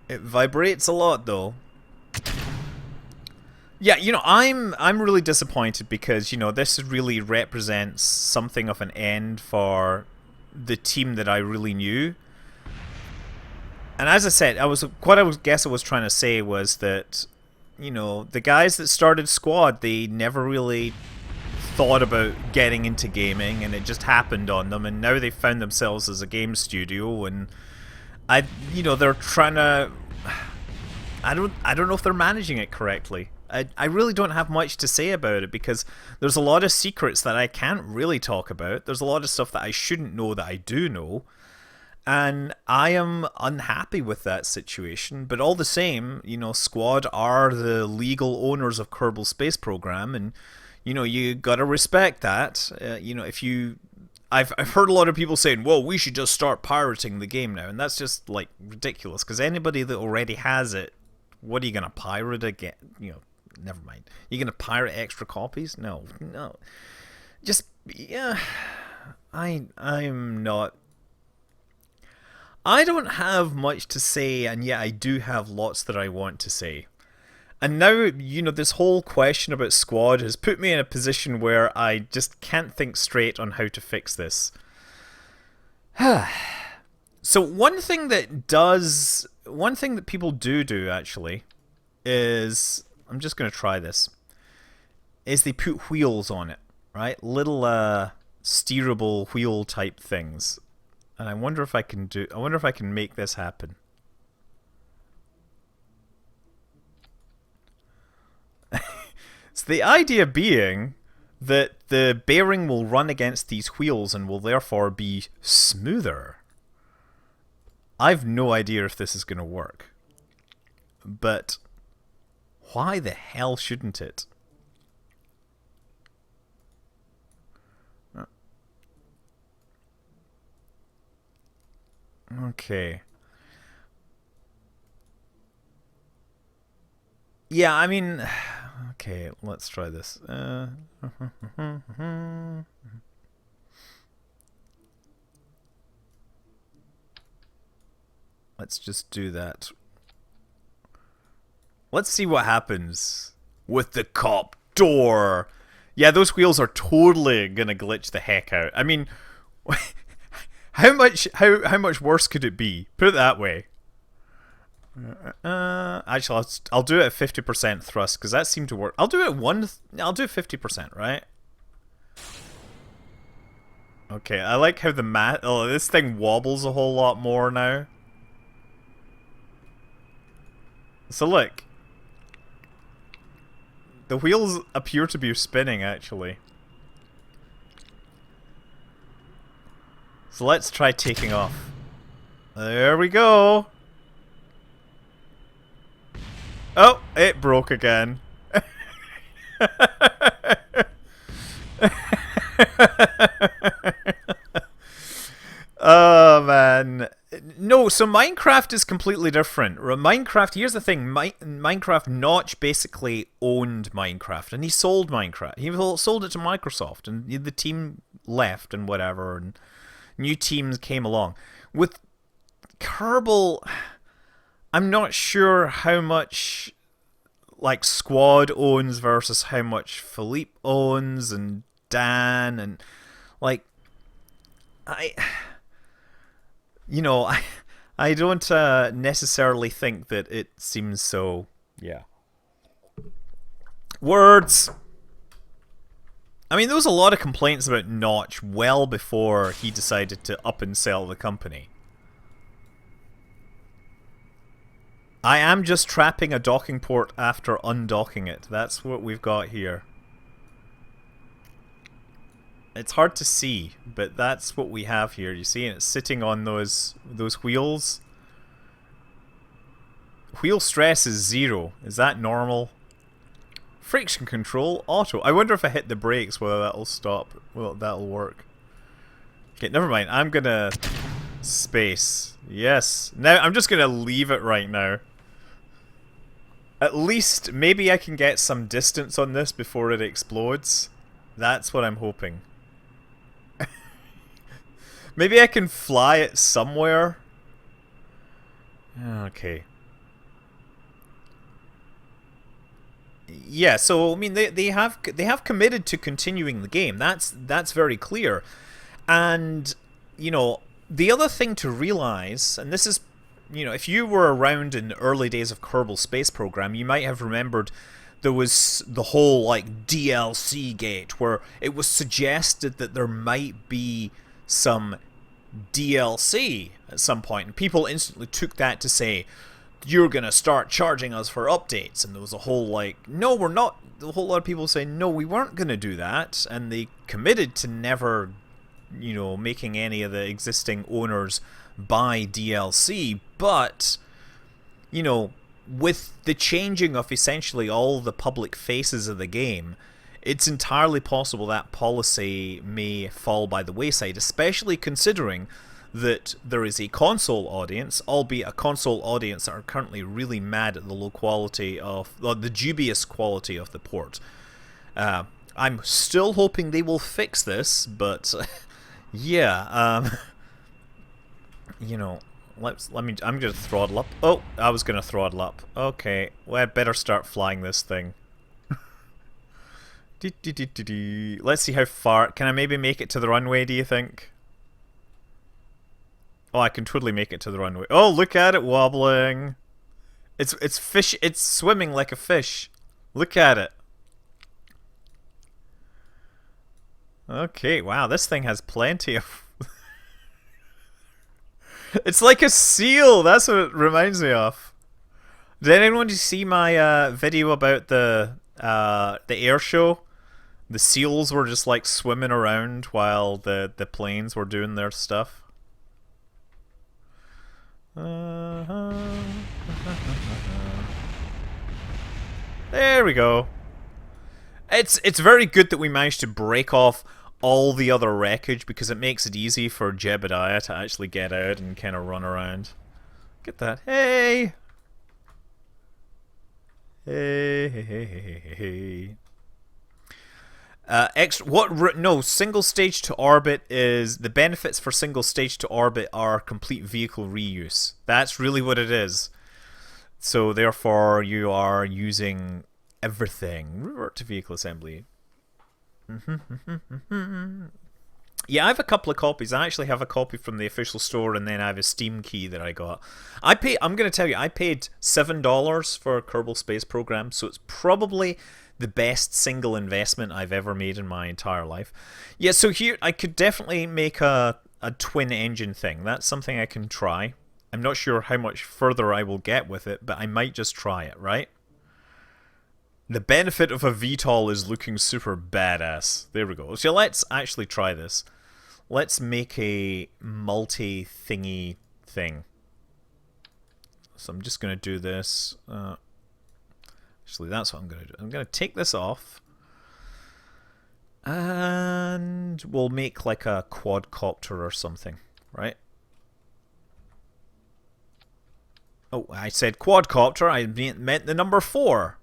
It vibrates a lot, though. Yeah, I'm really disappointed because, this really represents something of an end for the team that I really knew. And as I said, I was trying to say was that, the guys that started Squad, they never really thought about getting into gaming, and it just happened on them, and now they found themselves as a game studio, and they're trying to... I don't know if they're managing it correctly. I really don't have much to say about it because there's a lot of secrets that I can't really talk about. There's a lot of stuff that I shouldn't know that I do know. And I am unhappy with that situation. But all the same, Squad are the legal owners of Kerbal Space Program, and you gotta respect that. I've heard a lot of people saying, well, we should just start pirating the game now, and that's just like ridiculous because anybody that already has it, what are you gonna pirate again? Never mind. You're gonna pirate extra copies? No. Just I'm not. I don't have much to say, and yet I do have lots that I want to say. And now, this whole question about Squad has put me in a position where I just can't think straight on how to fix this. So one thing that people do actually is, I'm just going to try this, is they put wheels on it, right? Little steerable wheel type things. And I wonder if I can make this happen. So the idea being that the bearing will run against these wheels and will therefore be smoother. I've no idea if this is going to work. But why the hell shouldn't it? Okay. Yeah, I mean... Okay, let's try this. Let's just do that. Let's see what happens with the cop door. Yeah, those wheels are totally gonna glitch the heck out. I mean, how much worse could it be? Put it that way. Actually, I'll do it at 50% thrust because that seemed to work. I'll do it I'll do 50%, right? Okay, I like how the oh, this thing wobbles a whole lot more now. So look, the wheels appear to be spinning actually. So let's try taking off. There we go. Oh, it broke again. Oh man. No, so Minecraft is completely different. Minecraft, here's the thing, Minecraft, Notch basically owned Minecraft, and he sold Minecraft. He sold it to Microsoft, and the team left and whatever, and new teams came along. With Kerbal, I'm not sure how much like Squad owns versus how much Philippe owns and Dan and like I don't necessarily think that it seems so. Yeah. Words. I mean, there was a lot of complaints about Notch well before he decided to up and sell the company. I am just trapping a docking port after undocking it. That's what we've got here. It's hard to see, but that's what we have here. You see, and it's sitting on those wheels. Wheel stress is 0. Is that normal? Friction control, auto. I wonder if I hit the brakes whether that'll stop. Well, that'll work. Okay, never mind. I'm gonna space. Yes. Now I'm just gonna leave it right now. At least maybe I can get some distance on this before it explodes. That's what I'm hoping. Maybe I can fly it somewhere. Okay. Yeah, so I mean they have committed to continuing the game. That's very clear. And you know, the other thing to realize, and this is, you know, if you were around in the early days of Kerbal Space Program, you might have remembered there was the whole like DLC gate where it was suggested that there might be some DLC at some point, and people instantly took that to say, you're gonna start charging us for updates, and there was a whole like, no, we're not. A whole lot of people saying, no, we weren't gonna do that, and they committed to never, you know, making any of the existing owners buy DLC. But, you know, with the changing of essentially all the public faces of the game, it's entirely possible that policy may fall by the wayside, especially considering that there is a console audience, albeit a console audience that are currently really mad at the low quality of, well, the dubious quality of the port. I'm still hoping they will fix this, but yeah, you know, I'm gonna throttle up. Oh, I was gonna throttle up. Okay, well, I better start flying this thing. Let's see how far. Can I maybe make it to the runway, do you think? Oh, I can totally make it to the runway. Oh, look at it wobbling. It's fish. It's swimming like a fish. Look at it. Okay, wow, this thing has plenty of... It's like a seal. That's what it reminds me of. Did anyone see my video about the air show? The seals were just like swimming around while the planes were doing their stuff. There we go. It's very good that we managed to break off all the other wreckage, because it makes it easy for Jebediah to actually get out and kind of run around. Get that. Hey! Hey, hey, hey, hey, hey, hey. Single stage to orbit is the benefits for single stage to orbit are complete vehicle reuse. That's really what it is. So therefore, you are using everything. Revert to vehicle assembly. Yeah, I have a couple of copies. I actually have a copy from the official store, and then I have a Steam key that I got. I'm going to tell you, I paid $7 for Kerbal Space Program, so it's probably the best single investment I've ever made in my entire life. Yeah, so here I could definitely make a twin engine thing. That's something I can try. I'm not sure how much further I will get with it, but I might just try it, right? The benefit of a VTOL is looking super badass. There we go. So let's actually try this. Let's make a multi-thingy thing. So I'm just going to do this. Actually, that's what I'm going to do. I'm going to take this off. And we'll make like a quadcopter or something, right? Oh, I said quadcopter. I meant the number 4.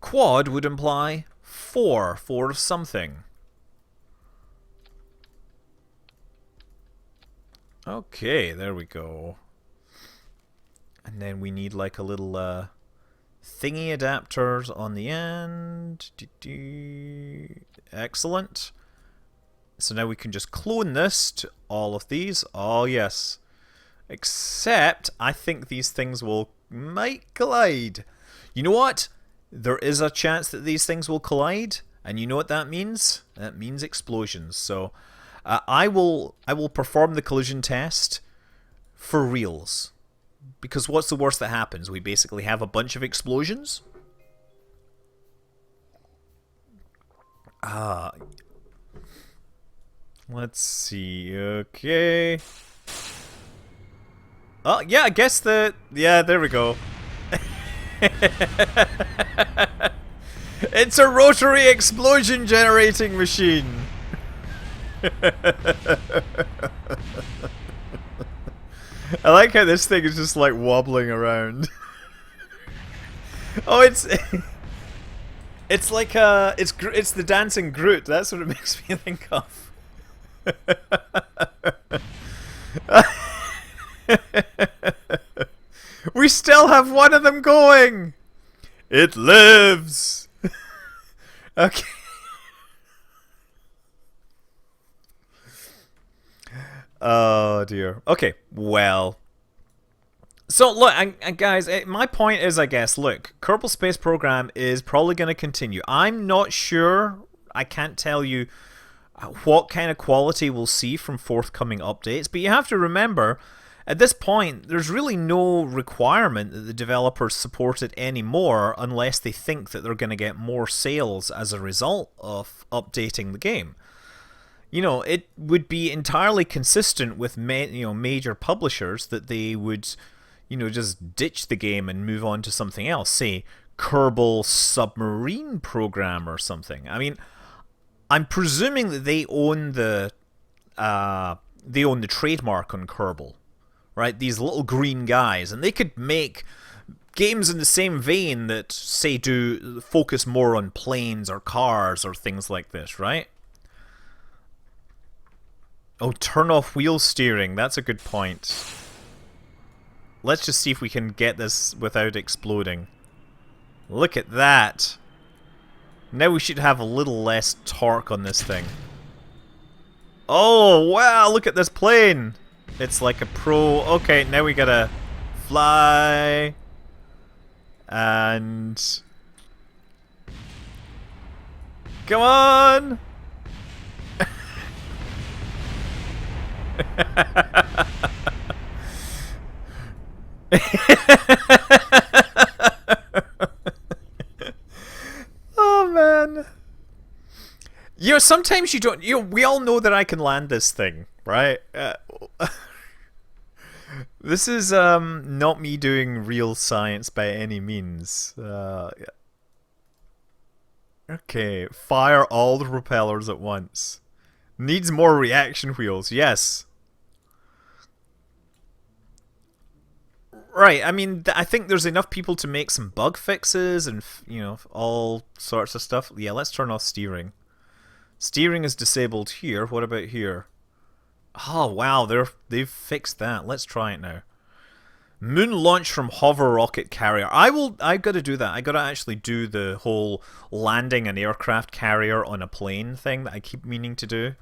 Quad would imply 4 something. Okay, there we go. And then we need like a little thingy adapters on the end. Excellent. So now we can just clone this to all of these. Oh yes. Except I think these things might collide. You know what? There is a chance that these things will collide, and you know what that means? That means explosions. So I will perform the collision test for reals. Because what's the worst that happens? We basically have a bunch of explosions. Let's see. Okay. Oh, yeah, I guess yeah, there we go. It's a rotary explosion generating machine. I like how this thing is just like wobbling around. Oh, it's like it's the dancing Groot. That's what it makes me think of. We still have one of them going. It lives. Okay. Oh dear. Okay. Well. So look, guys, my point is, I guess, look, Kerbal Space Program is probably going to continue. I'm not sure. I can't tell you what kind of quality we'll see from forthcoming updates, but you have to remember, at this point, there's really no requirement that the developers support it anymore unless they think that they're going to get more sales as a result of updating the game. You know, it would be entirely consistent with major publishers that they would, just ditch the game and move on to something else. Say, Kerbal Submarine Program or something. I mean, I'm presuming that they own the trademark on Kerbal. Right, these little green guys, and they could make games in the same vein that, say, do focus more on planes or cars or things like this, right? Oh, turn off wheel steering. That's a good point. Let's just see if we can get this without exploding. Look at that. Now we should have a little less torque on this thing. Oh, wow, look at this plane. It's like a pro. Okay, now we gotta fly. And come on. Oh man. Sometimes you don't. We all know that I can land this thing, right? This is not me doing real science by any means. Okay, fire all the propellers at once. Needs more reaction wheels. Yes. Right. I mean, I think there's enough people to make some bug fixes and all sorts of stuff. Yeah, let's turn off steering. Steering is disabled here. What about here? Oh wow, they've fixed that. Let's try it now. Moon launch from hover rocket carrier. I've got to do that. I got to actually do the whole landing an aircraft carrier on a plane thing that I keep meaning to do.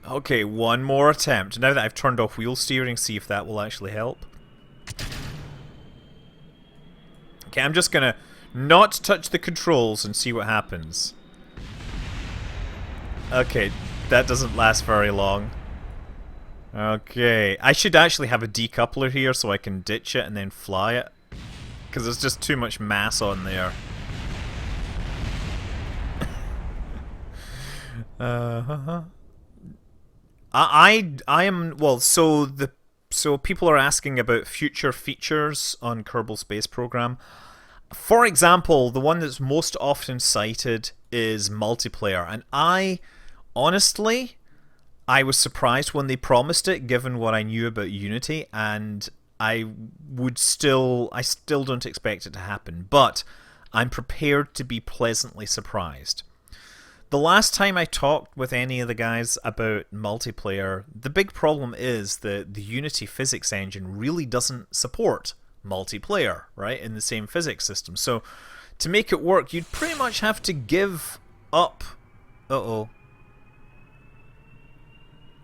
Okay, one more attempt. Now that I've turned off wheel steering, see if that will actually help. Okay, I'm just gonna not touch the controls and see what happens. Okay, that doesn't last very long. Okay, I should actually have a decoupler here so I can ditch it and then fly it. Because there's just too much mass on there. I am, well, so people are asking about future features on Kerbal Space Program. For example, the one that's most often cited is multiplayer, and honestly, I was surprised when they promised it, given what I knew about Unity, and I still don't expect it to happen, but I'm prepared to be pleasantly surprised. The last time I talked with any of the guys about multiplayer, the big problem is that the Unity physics engine really doesn't support multiplayer, right, in the same physics system. So to make it work, you'd pretty much have to give up... Uh-oh.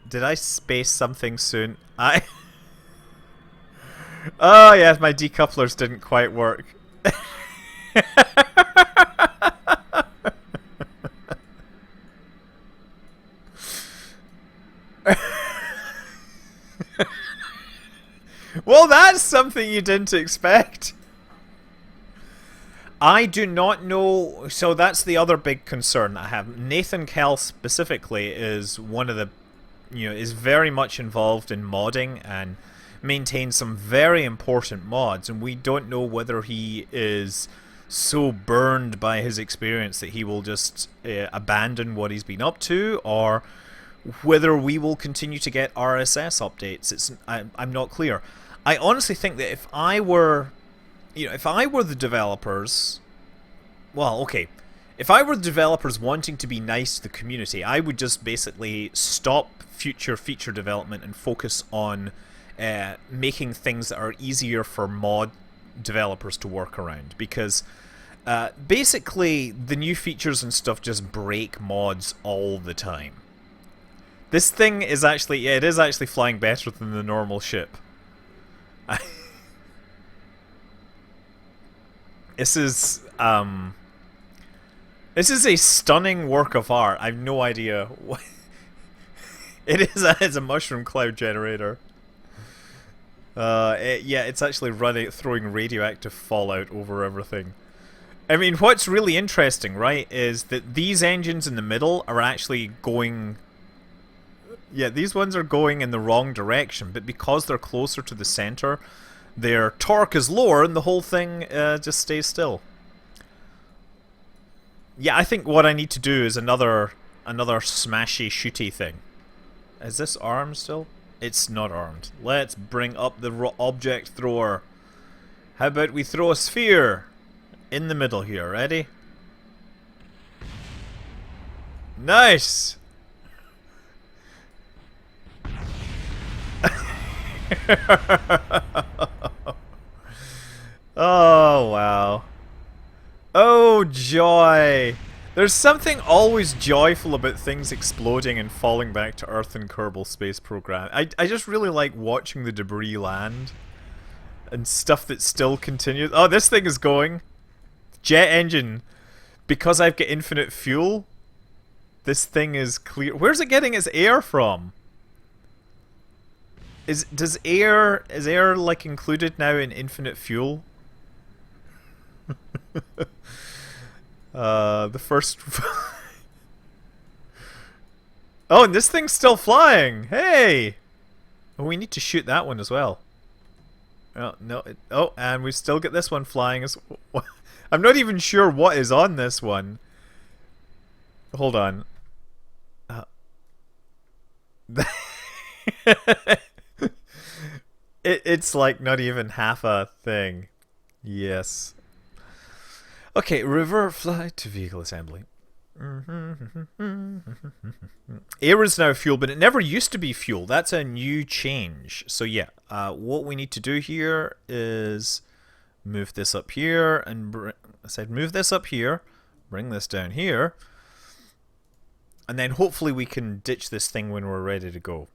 Did I space something soon? Oh yeah, my decouplers didn't quite work. Well, that's something you didn't expect. I do not know. So that's the other big concern I have. Nathan Kell specifically is one of the, is very much involved in modding and maintains some very important mods, and we don't know whether he is so burned by his experience that he will just abandon what he's been up to, or whether we will continue to get RSS updates. I'm not clear. I honestly think that if I were the developers, well, okay, if I were the developers wanting to be nice to the community, I would just basically stop future feature development and focus on making things that are easier for mod developers to work around, because basically the new features and stuff just break mods all the time. This thing is actually, it is actually flying better than the normal ship. This is a stunning work of art. I have no idea what it's a mushroom cloud generator. Yeah, it's actually throwing radioactive fallout over everything. I mean, what's really interesting, right, is that these engines in the middle are actually going... Yeah, these ones are going in the wrong direction, but because they're closer to the center, their torque is lower and the whole thing just stays still. Yeah, I think what I need to do is another smashy shooty thing. Is this armed still? It's not armed. Let's bring up the object thrower. How about we throw a sphere in the middle here? Ready? Nice! Oh, wow. Oh, joy! There's something always joyful about things exploding and falling back to Earth in Kerbal Space Program. I just really like watching the debris land. And stuff that still continues. Oh, this thing is going. Jet engine. Because I've got infinite fuel, this thing is clear. Where's it getting its air from? Is air like included now in infinite fuel? The first... Oh, and this thing's still flying! Hey! Oh, we need to shoot that one as well. Oh, no. Oh, and we still get this one flying as well. I'm not even sure what is on this one. Hold on. It's like not even half a thing. Yes. Okay, revert flight to vehicle assembly. Air is now fuel, but it never used to be fuel. That's a new change. So yeah, what we need to do here is move this up here, and I said move this up here, bring this down here, and then hopefully we can ditch this thing when we're ready to go.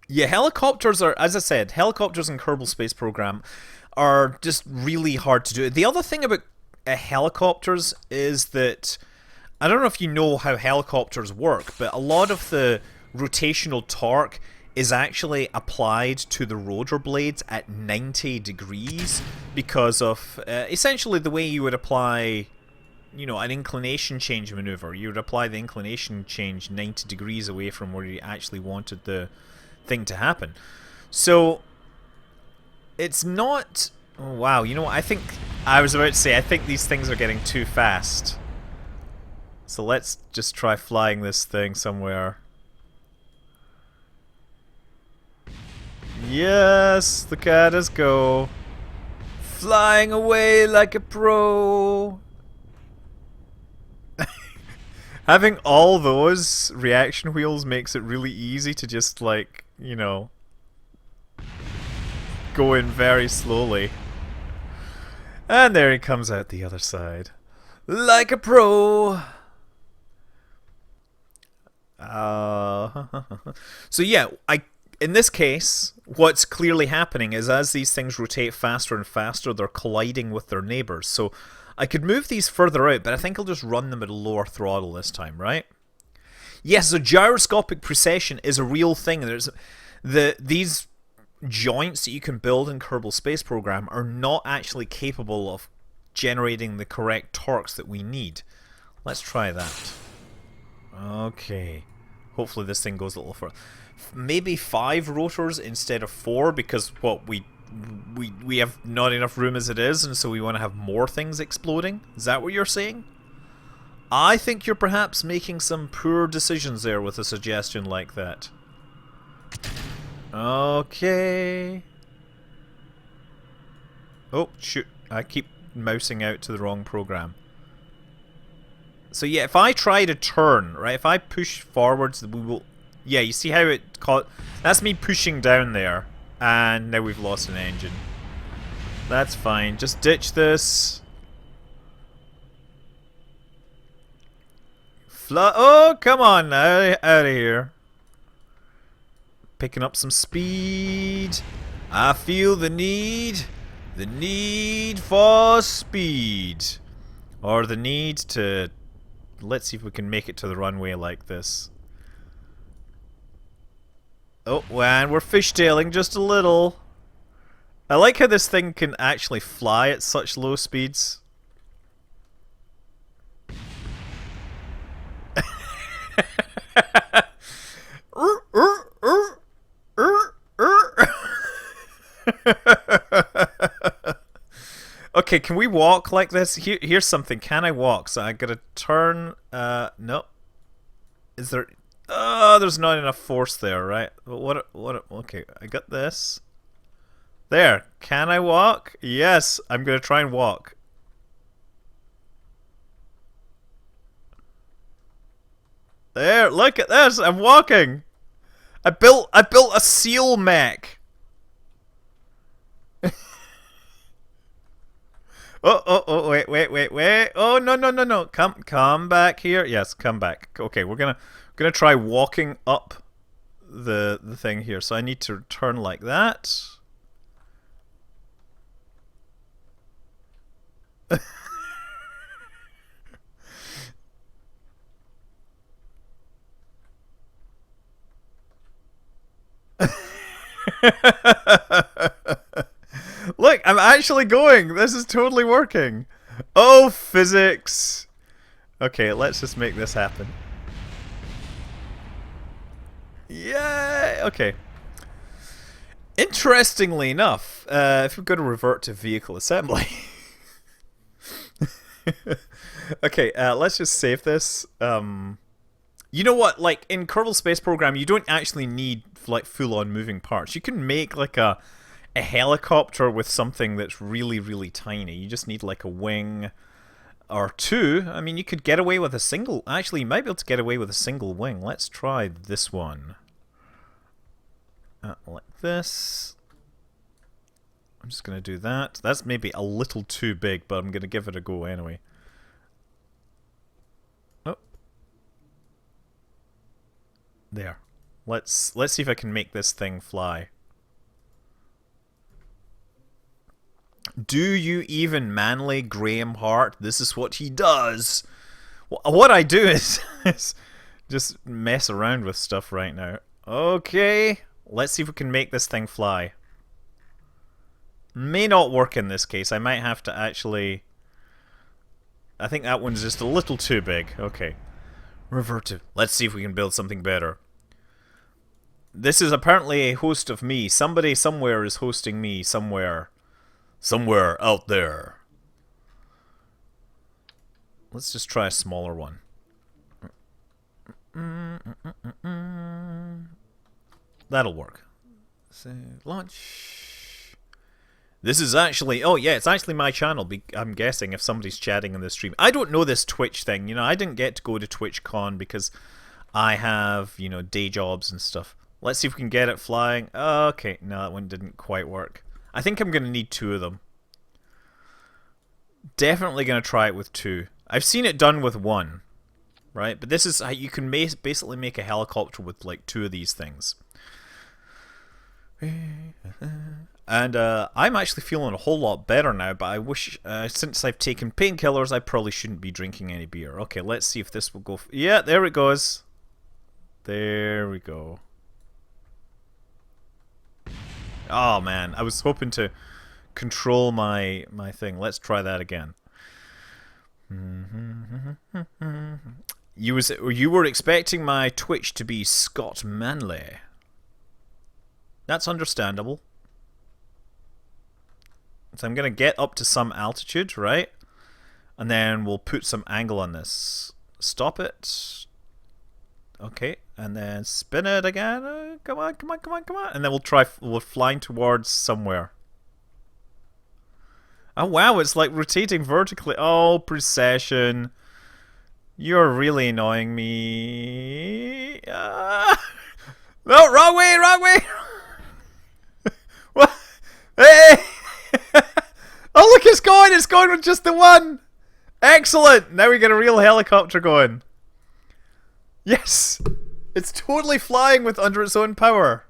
Yeah, helicopters are, as I said, helicopters in Kerbal Space Program are just really hard to do. The other thing about helicopters is that I don't know if you know how helicopters work, but a lot of the rotational torque is actually applied to the rotor blades at 90 degrees because of essentially the way you would apply, you know, an inclination change maneuver. You would apply the inclination change 90 degrees away from where you actually wanted the thing to happen. So it's not... Oh, wow, you know what? I was about to say, I think these things are getting too fast. So let's just try flying this thing somewhere. Yes, look at us go. Flying away like a pro. Having all those reaction wheels makes it really easy to just, like, you know, go in very slowly. And there he comes out the other side. Like a pro! So yeah, in this case, what's clearly happening is as these things rotate faster and faster, they're colliding with their neighbors. So I could move these further out, but I think I'll just run them at a lower throttle this time, right? Yes, so gyroscopic precession is a real thing. There's these joints that you can build in Kerbal Space Program are not actually capable of generating the correct torques that we need. Let's try that. Okay. Hopefully this thing goes a little further. Maybe 5 rotors instead of 4 because what we have not enough room as it is, and so we want to have more things exploding. Is that what you're saying? I think you're perhaps making some poor decisions there with a suggestion like that. Okay. Oh, shoot. I keep mousing out to the wrong program. So yeah, if I try to turn, right, if I push forwards, we will... Yeah, you see how it caught... That's me pushing down there. And now we've lost an engine. That's fine. Just ditch this. Oh, come on now. Out of here. Picking up some speed. I feel the need for speed. Or the need to... Let's see if we can make it to the runway like this. Oh, and we're fishtailing just a little. I like how this thing can actually fly at such low speeds. Okay, can we walk like this? Here's something. Can I walk? So I gotta turn. No. Is there? Oh, there's not enough force there, right? What? Okay, I got this. There. Can I walk? Yes, I'm gonna try and walk. There. Look at this. I'm walking. I built a seal mech. Oh, wait. Oh, no. Come back here. Yes, come back. Okay, we're gonna try walking up the thing here. So I need to turn like that. Look, I'm actually going. This is totally working. Oh, physics. Okay, let's just make this happen. Yay! Okay. Interestingly enough, if we're going to revert to vehicle assembly... Okay, let's just save this. You know what? Like, in Kerbal Space Program, you don't actually need, like, full-on moving parts. You can make, like, a helicopter with something that's really, really tiny. You just need, like, a wing, or two. I mean, you could get away with a single. Actually, you might be able to get away with a single wing. Let's try this one. Like this. I'm just going to do that. That's maybe a little too big, but I'm going to give it a go anyway. Oh. There. Let's see if I can make this thing fly. Do you even manly Graham Hart? This is what he does. What I do is just mess around with stuff right now. Okay. Let's see if we can make this thing fly. May not work in this case. I might have to actually... I think that one's just a little too big. Okay. Revert to... Let's see if we can build something better. This is apparently a host of me. Somebody somewhere is hosting me somewhere. Somewhere out there. Let's just try a smaller one. That'll work. So, launch. This is actually... Oh, yeah, it's actually my channel. I'm guessing if somebody's chatting in the stream. I don't know this Twitch thing. You know, I didn't get to go to TwitchCon because I have, you know, day jobs and stuff. Let's see if we can get it flying. Okay, no, that one didn't quite work. I think I'm going to need two of them. Definitely going to try it with two. I've seen it done with one. Right? But this is... You can basically make a helicopter with, like, two of these things. And I'm actually feeling a whole lot better now, but I wish, since I've taken painkillers, I probably shouldn't be drinking any beer. Okay, let's see if this will go... Yeah, there it goes. There we go. Oh, man. I was hoping to control my thing. Let's try that again. You were expecting my Twitch to be Scott Manley. That's understandable. So I'm going to get up to some altitude, right? And then we'll put some angle on this. Stop it. Okay. And then spin it again. Come on, come on, come on, come on. And then we're flying towards somewhere. Oh, wow. It's like rotating vertically. Oh, precession. You're really annoying me. No, wrong way, wrong way. What? Hey! Oh, look, it's going with just the one. Excellent. Now we get a real helicopter going. Yes. It's totally flying with under its own power.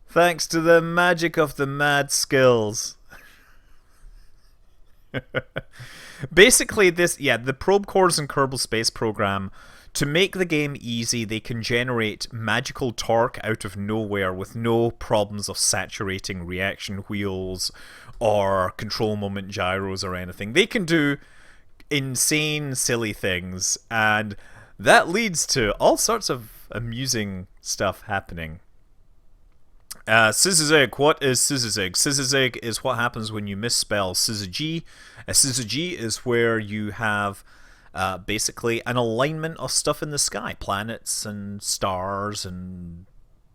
Thanks to the magic of the mad skills. Basically, the probe cores in Kerbal Space Program, to make the game easy, they can generate magical torque out of nowhere with no problems of saturating reaction wheels or control moment gyros or anything. They can do insane, silly things, and that leads to all sorts of amusing stuff happening. Syzygy, what is Syzygy? Syzygy is what happens when you misspell Syzygy. A Syzygy is where you have basically an alignment of stuff in the sky. Planets and stars and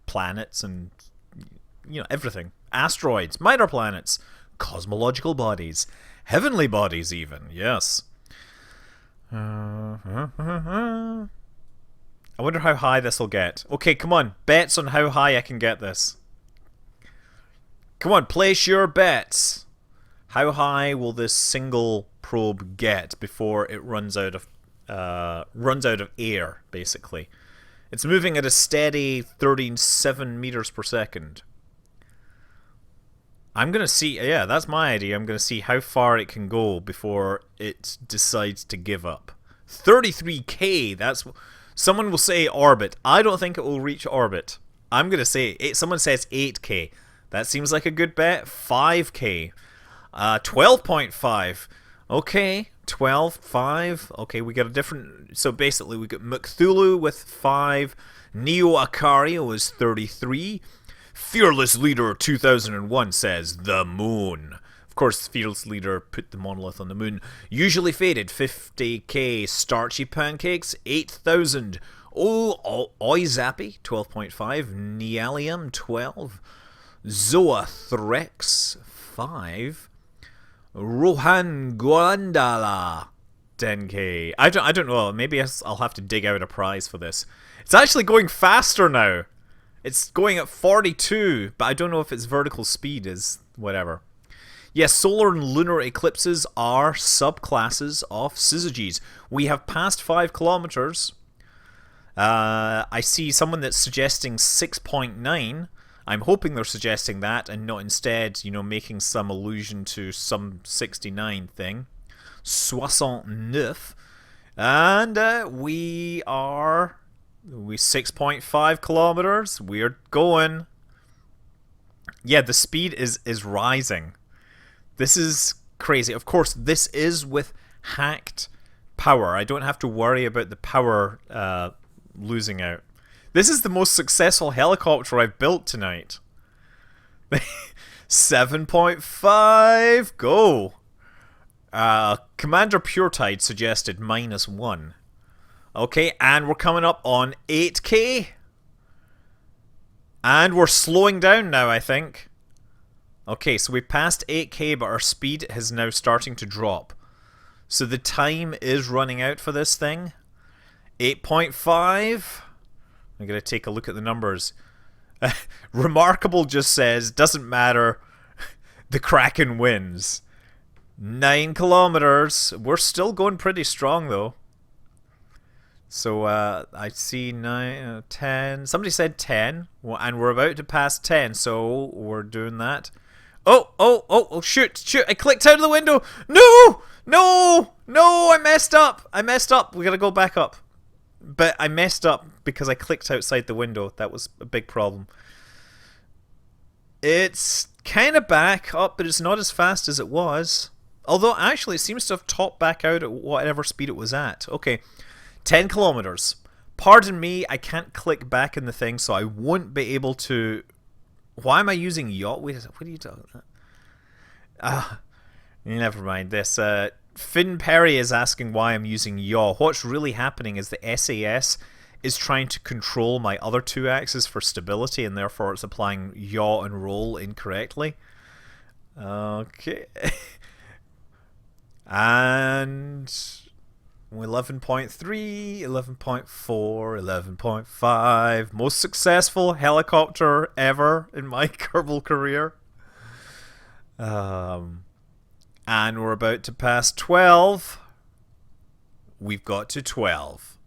planets and, you know, everything. Asteroids, minor planets, cosmological bodies, heavenly bodies even, yes. I wonder how high this will get. Okay, come on. Bets on how high I can get this. Come on, place your bets. How high will this single probe get before it runs out of air, basically? It's moving at a steady 37 meters per second. I'm going to see... Yeah, that's my idea. I'm going to see how far it can go before it decides to give up. 33k, that's... Someone will say orbit. I don't think it will reach orbit. I'm going to say... Someone says 8k. That seems like a good bet. 5k. 12.5. Okay. 12.5. Okay, we got a different... So basically, we got Mcthulhu with 5. Neo Acario is 33. Fearless Leader 2001 says the moon. Of course, Fearless Leader put the monolith on the moon. Usually Faded 50k. Starchy Pancakes 8,000. Oh, Oi Zappy 12.5. Nealium 12. Zoathrex 5. Rohan Guandala 10k. I don't know. Maybe I'll have to dig out a prize for this. It's actually going faster now. It's going at 42, but I don't know if its vertical speed is whatever. Yes, solar and lunar eclipses are subclasses of syzygies. We have passed 5 kilometers. I see someone that's suggesting 6.9. I'm hoping they're suggesting that and not instead, making some allusion to some 69 thing. 69. And we 6.5 kilometers. We're going. Yeah, the speed is rising. This is crazy. Of course, this is with hacked power. I don't have to worry about the power losing out. This is the most successful helicopter I've built tonight. 7.5, go. Commander Puretide suggested -1. Okay, and we're coming up on 8k. And we're slowing down now, I think. Okay, so we passed 8k, but our speed is now starting to drop. So the time is running out for this thing. 8.5. I'm going to take a look at the numbers. Remarkable just says, doesn't matter, the Kraken wins. 9 kilometers. We're still going pretty strong, though. So I see 9, 10. Somebody said 10, and we're about to pass 10, so we're doing that. Oh, shoot, I clicked out of the window. No, I messed up. We gotta go back up. But I messed up because I clicked outside the window. That was a big problem. It's kind of back up, but it's not as fast as it was. Although, actually, it seems to have topped back out at whatever speed it was at. Okay, 10 kilometers. Pardon me, I can't click back in the thing, so I won't be able to... Why am I using yacht? Wait a second, what are you talking about? Never mind this. Finn Perry is asking why I'm using yaw. What's really happening is the SAS is trying to control my other 2 axes for stability, and therefore it's applying yaw and roll incorrectly. Okay. And 11.3, 11.4, 11.5. Most successful helicopter ever in my Kerbal career. And we're about to pass 12. We've got to 12.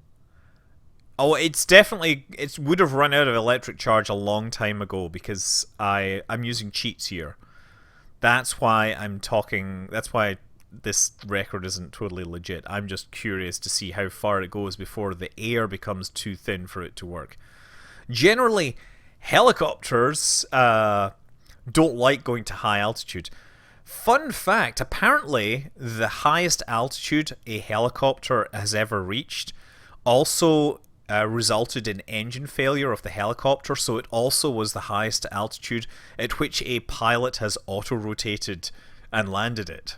Oh, it would have run out of electric charge a long time ago because I'm using cheats here. That's why I'm talking. That's why this record isn't totally legit. I'm just curious to see how far it goes before the air becomes too thin for it to work. Generally, helicopters don't like going to high altitude. Fun fact, apparently the highest altitude a helicopter has ever reached also resulted in engine failure of the helicopter, so it also was the highest altitude at which a pilot has auto-rotated and landed it.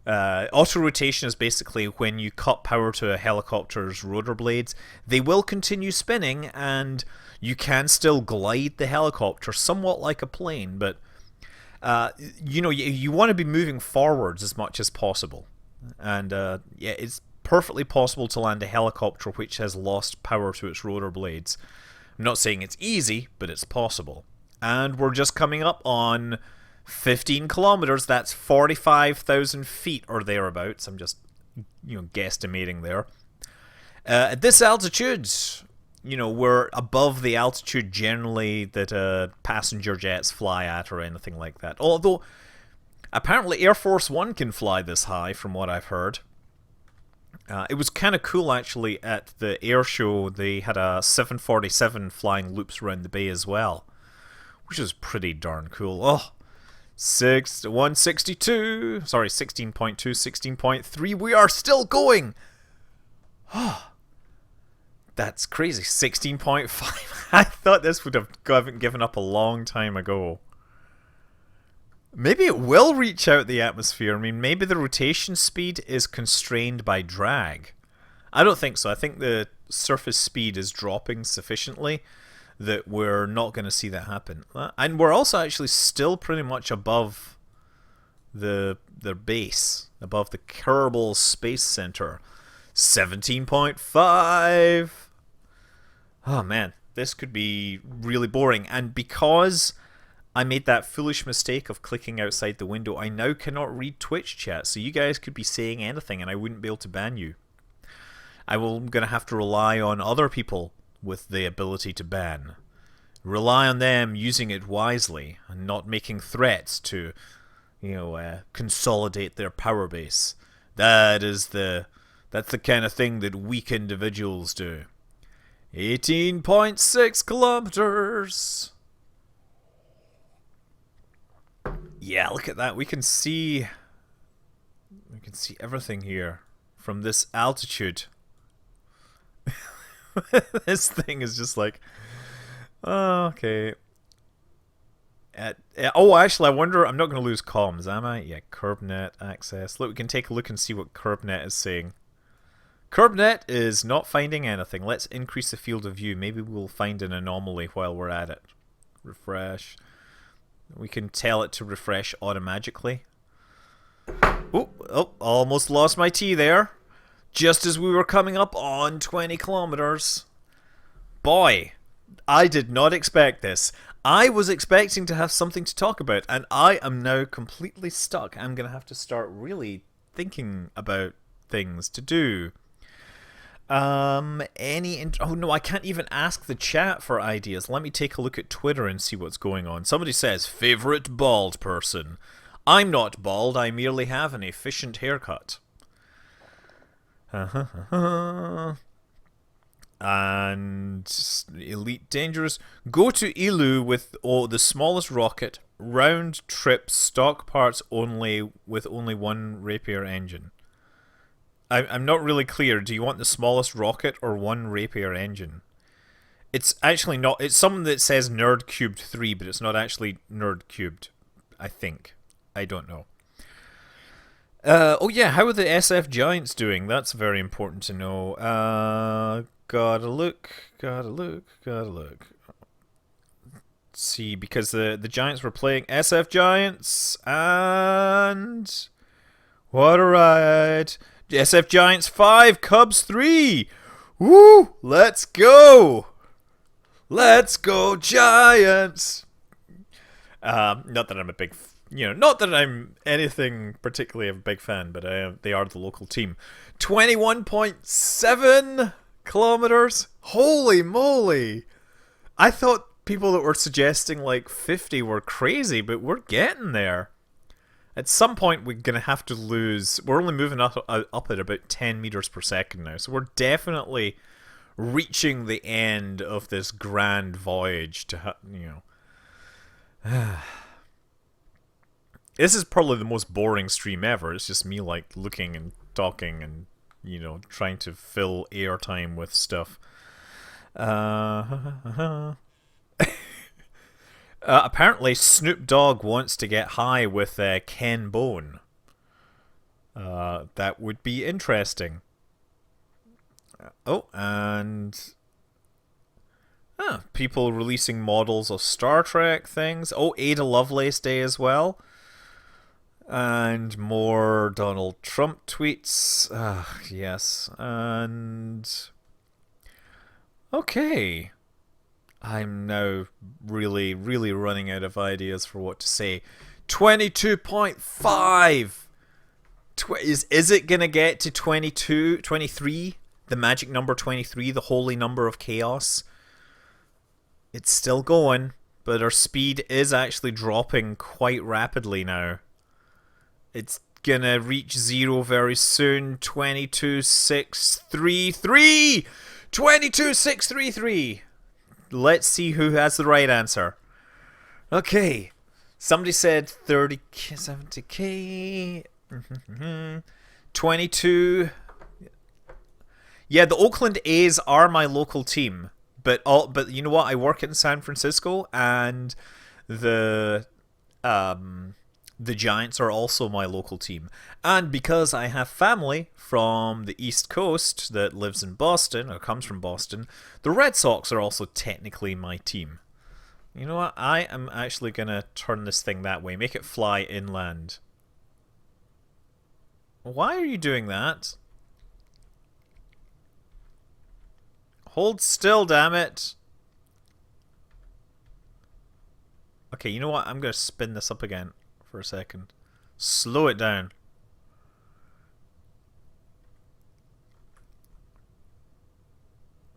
Auto-rotation is basically when you cut power to a helicopter's rotor blades. They will continue spinning and you can still glide the helicopter somewhat like a plane, but you want to be moving forwards as much as possible. And yeah, it's perfectly possible to land a helicopter which has lost power to its rotor blades. I'm not saying it's easy, but it's possible. And we're just coming up on 15 kilometers. That's 45,000 feet or thereabouts. I'm just, guesstimating there. At this altitude, we're above the altitude generally that passenger jets fly at or anything like that. Although, apparently Air Force One can fly this high, from what I've heard. It was kind of cool, actually, at the air show. They had a 747 flying loops around the bay as well, which is pretty darn cool. Oh, 162. Sorry, 16.2, 16.3. We are still going. Oh, that's crazy. 16.5. I thought this would have given up a long time ago. Maybe it will reach out the atmosphere. I mean, maybe the rotation speed is constrained by drag. I don't think so. I think the surface speed is dropping sufficiently that we're not going to see that happen. And we're also actually still pretty much above their base above the Kerbal Space Center. 17.5. Oh man, this could be really boring. And because I made that foolish mistake of clicking outside the window, I now cannot read Twitch chat. So you guys could be saying anything and I wouldn't be able to ban you. I'm going to have to rely on other people with the ability to ban. Rely on them using it wisely and not making threats to, consolidate their power base. That's the kind of thing that weak individuals do. 18.6 kilometers. Yeah, look at that. We can see everything here from this altitude. This thing is just like, oh, okay. Actually, I wonder. I'm not going to lose comms, am I? Yeah, CurbNet access. Look, we can take a look and see what CurbNet is saying. CurbNet is not finding anything. Let's increase the field of view. Maybe we'll find an anomaly while we're at it. Refresh. We can tell it to refresh automatically. Oh, almost lost my T there. Just as we were coming up on 20 kilometers. Boy, I did not expect this. I was expecting to have something to talk about, and I am now completely stuck. I'm going to have to start really thinking about things to do. Oh no, I can't even ask the chat for ideas. Let me take a look at Twitter and see what's going on. Somebody says, favorite bald person. I'm not bald, I merely have an efficient haircut. And Elite Dangerous. Go to Ilu with the smallest rocket, round trip, stock parts only, with only one Rapier engine. I'm not really clear. Do you want the smallest rocket or one Rapier engine? It's actually not. It's something that says Nerd Cubed 3, but it's not actually Nerd Cubed, I think. I don't know. Oh yeah, how are the SF Giants doing? That's very important to know. Gotta look. Let's see, because the Giants were playing SF Giants, and what a ride! SF Giants 5, Cubs 3. Woo! Let's go! Let's go Giants! Not that I'm a big, not that I'm anything particularly of a big fan, but they are the local team. 21.7 kilometers. Holy moly! I thought people that were suggesting like 50 were crazy, but we're getting there. At some point, we're going to have to lose. We're only moving up at about 10 meters per second now, so we're definitely reaching the end of this grand voyage to, This is probably the most boring stream ever. It's just me like looking and talking and trying to fill airtime with stuff. Apparently, Snoop Dogg wants to get high with Ken Bone. That would be interesting. And people releasing models of Star Trek things. Oh, Ada Lovelace Day as well. And more Donald Trump tweets. Yes. And okay. I'm now really, really running out of ideas for what to say. 22.5! Is it going to get to 22, 23? The magic number 23, the holy number of chaos? It's still going, but our speed is actually dropping quite rapidly now. It's going to reach 0 very soon. 22.633! 22.633! Let's see who has the right answer. Okay. Somebody said 70k. 22. Yeah, the Oakland A's are my local team. But you know what? I work in San Francisco, and the Giants are also my local team. And because I have family from the East Coast that lives in Boston, or comes from Boston, the Red Sox are also technically my team. You know what? I am actually going to turn this thing that way. Make it fly inland. Why are you doing that? Hold still, damn it. Okay, you know what? I'm going to spin this up again for a second. Slow it down.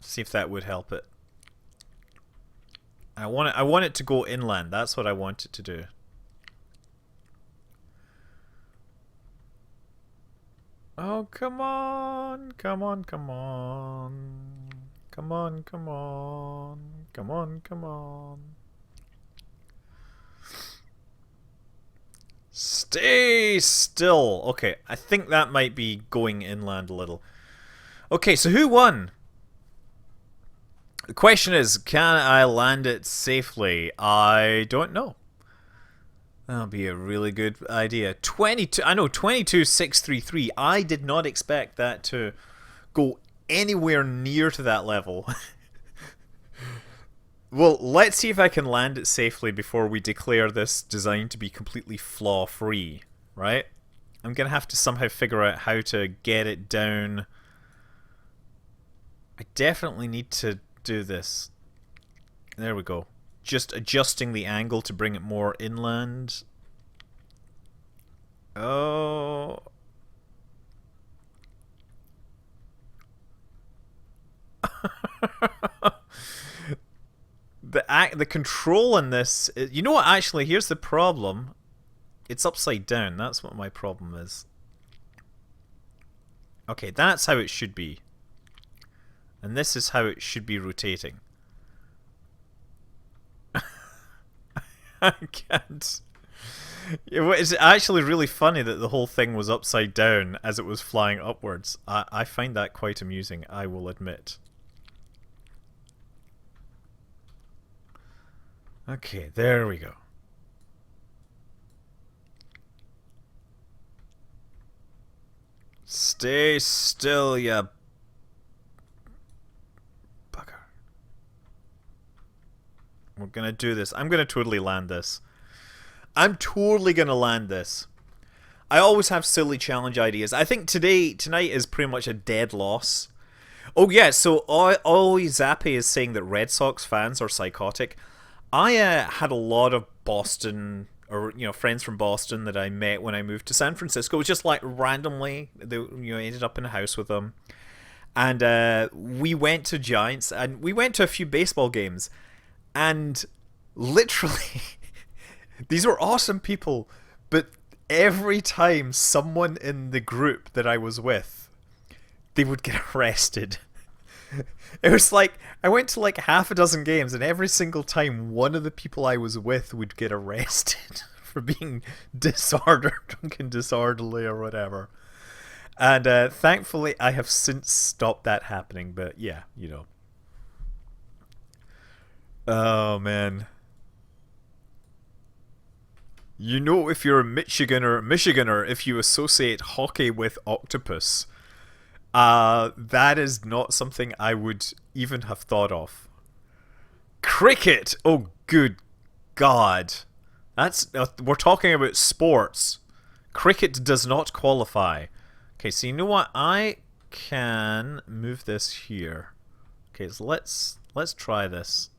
See if that would help it. I want it to go inland. That's what I want it to do. Oh, come on. Come on, come on. Come on, come on. Come on, come on. Stay still. Okay, I think that might be going inland a little. Okay, so who won? The question is, can I land it safely? I don't know. That'll be a really good idea. 22, I know, 22,633. I did not expect that to go anywhere near to that level. Well, let's see if I can land it safely before we declare this design to be completely flaw-free, right? I'm going to have to somehow figure out how to get it down. I definitely need to do this. There we go. Just adjusting the angle to bring it more inland. Oh. The control in this, you know what, actually, here's the problem. It's upside down. That's what my problem is. Okay, that's how it should be. And this is how it should be rotating. I can't. It's actually really funny that the whole thing was upside down as it was flying upwards. I find that quite amusing, I will admit. Okay, there we go. Stay still, ya bugger. We're gonna do this. I'm gonna totally land this. I'm totally gonna land this. I always have silly challenge ideas. I think tonight is pretty much a dead loss. Oh yeah, so Ollie Zappe is saying that Red Sox fans are psychotic. I had a lot of Boston, or friends from Boston that I met when I moved to San Francisco. It was just like randomly, they ended up in a house with them, and we went to Giants, and we went to a few baseball games, and literally, these were awesome people, but every time someone in the group that I was with, they would get arrested. It was like I went to like half a dozen games, and every single time one of the people I was with would get arrested for being drunk and disorderly or whatever. And thankfully, I have since stopped that happening. But yeah, Oh man. If you're a Michiganer, if you associate hockey with octopus. That is not something I would even have thought of. Cricket! Oh, good God. We're talking about sports. Cricket does not qualify. Okay, so you know what? I can move this here. Okay, so let's try this.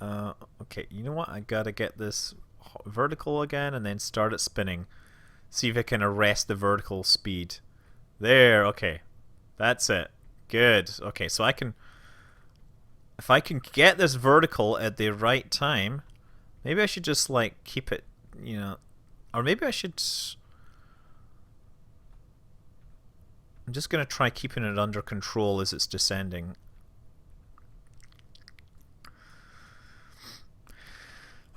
Okay, you know what? I gotta get this vertical again and then start it spinning. See if I can arrest the vertical speed. There, okay. That's it. Good. Okay, so if I can get this vertical at the right time, maybe I should just like keep it, or maybe I should, I'm just going to try keeping it under control as it's descending.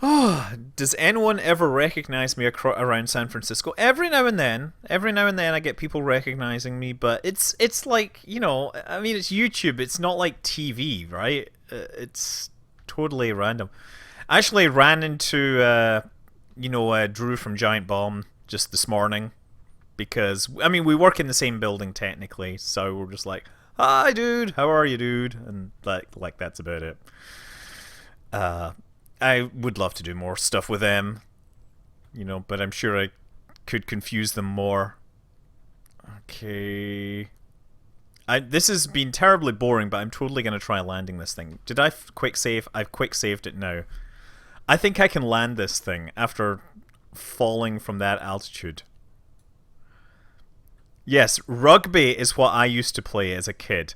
Oh, does anyone ever recognize me around San Francisco? Every now and then I get people recognizing me, but it's like, I mean, it's YouTube. It's not like TV, right? It's totally random. I actually ran into, Drew from Giant Bomb just this morning because, I mean, we work in the same building technically, so we're just like, hi, dude, how are you, dude? And like that's about it. I would love to do more stuff with them, but I'm sure I could confuse them more. Okay. This has been terribly boring, but I'm totally going to try landing this thing. Did I quick save? I've quick saved it now. I think I can land this thing after falling from that altitude. Yes, rugby is what I used to play as a kid.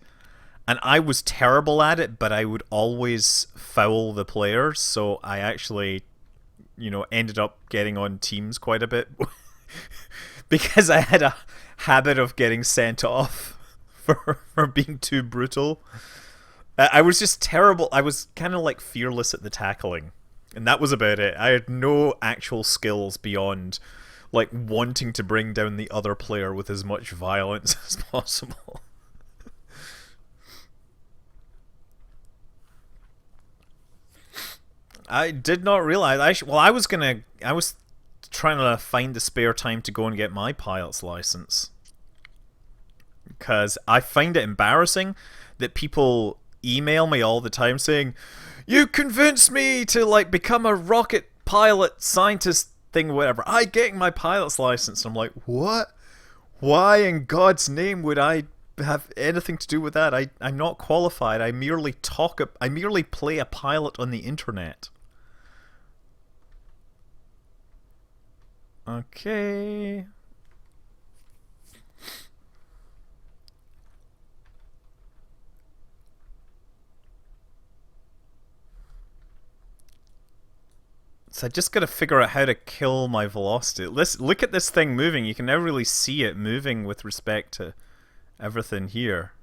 And I was terrible at it, but I would always foul the players, so I actually, ended up getting on teams quite a bit. Because I had a habit of getting sent off for being too brutal. I was just terrible. I was kind of like fearless at the tackling. And that was about it. I had no actual skills beyond like wanting to bring down the other player with as much violence as possible. I did not realize. I was trying to find the spare time to go and get my pilot's license. Because I find it embarrassing that people email me all the time saying, "You convinced me to like become a rocket pilot scientist thing, whatever. I getting my pilot's license." I'm like, what? Why in God's name would I have anything to do with that? I'm not qualified. I merely play a pilot on the internet. Okay. So I just gotta figure out how to kill my velocity. Look at this thing moving. You can never really see it moving with respect to everything here.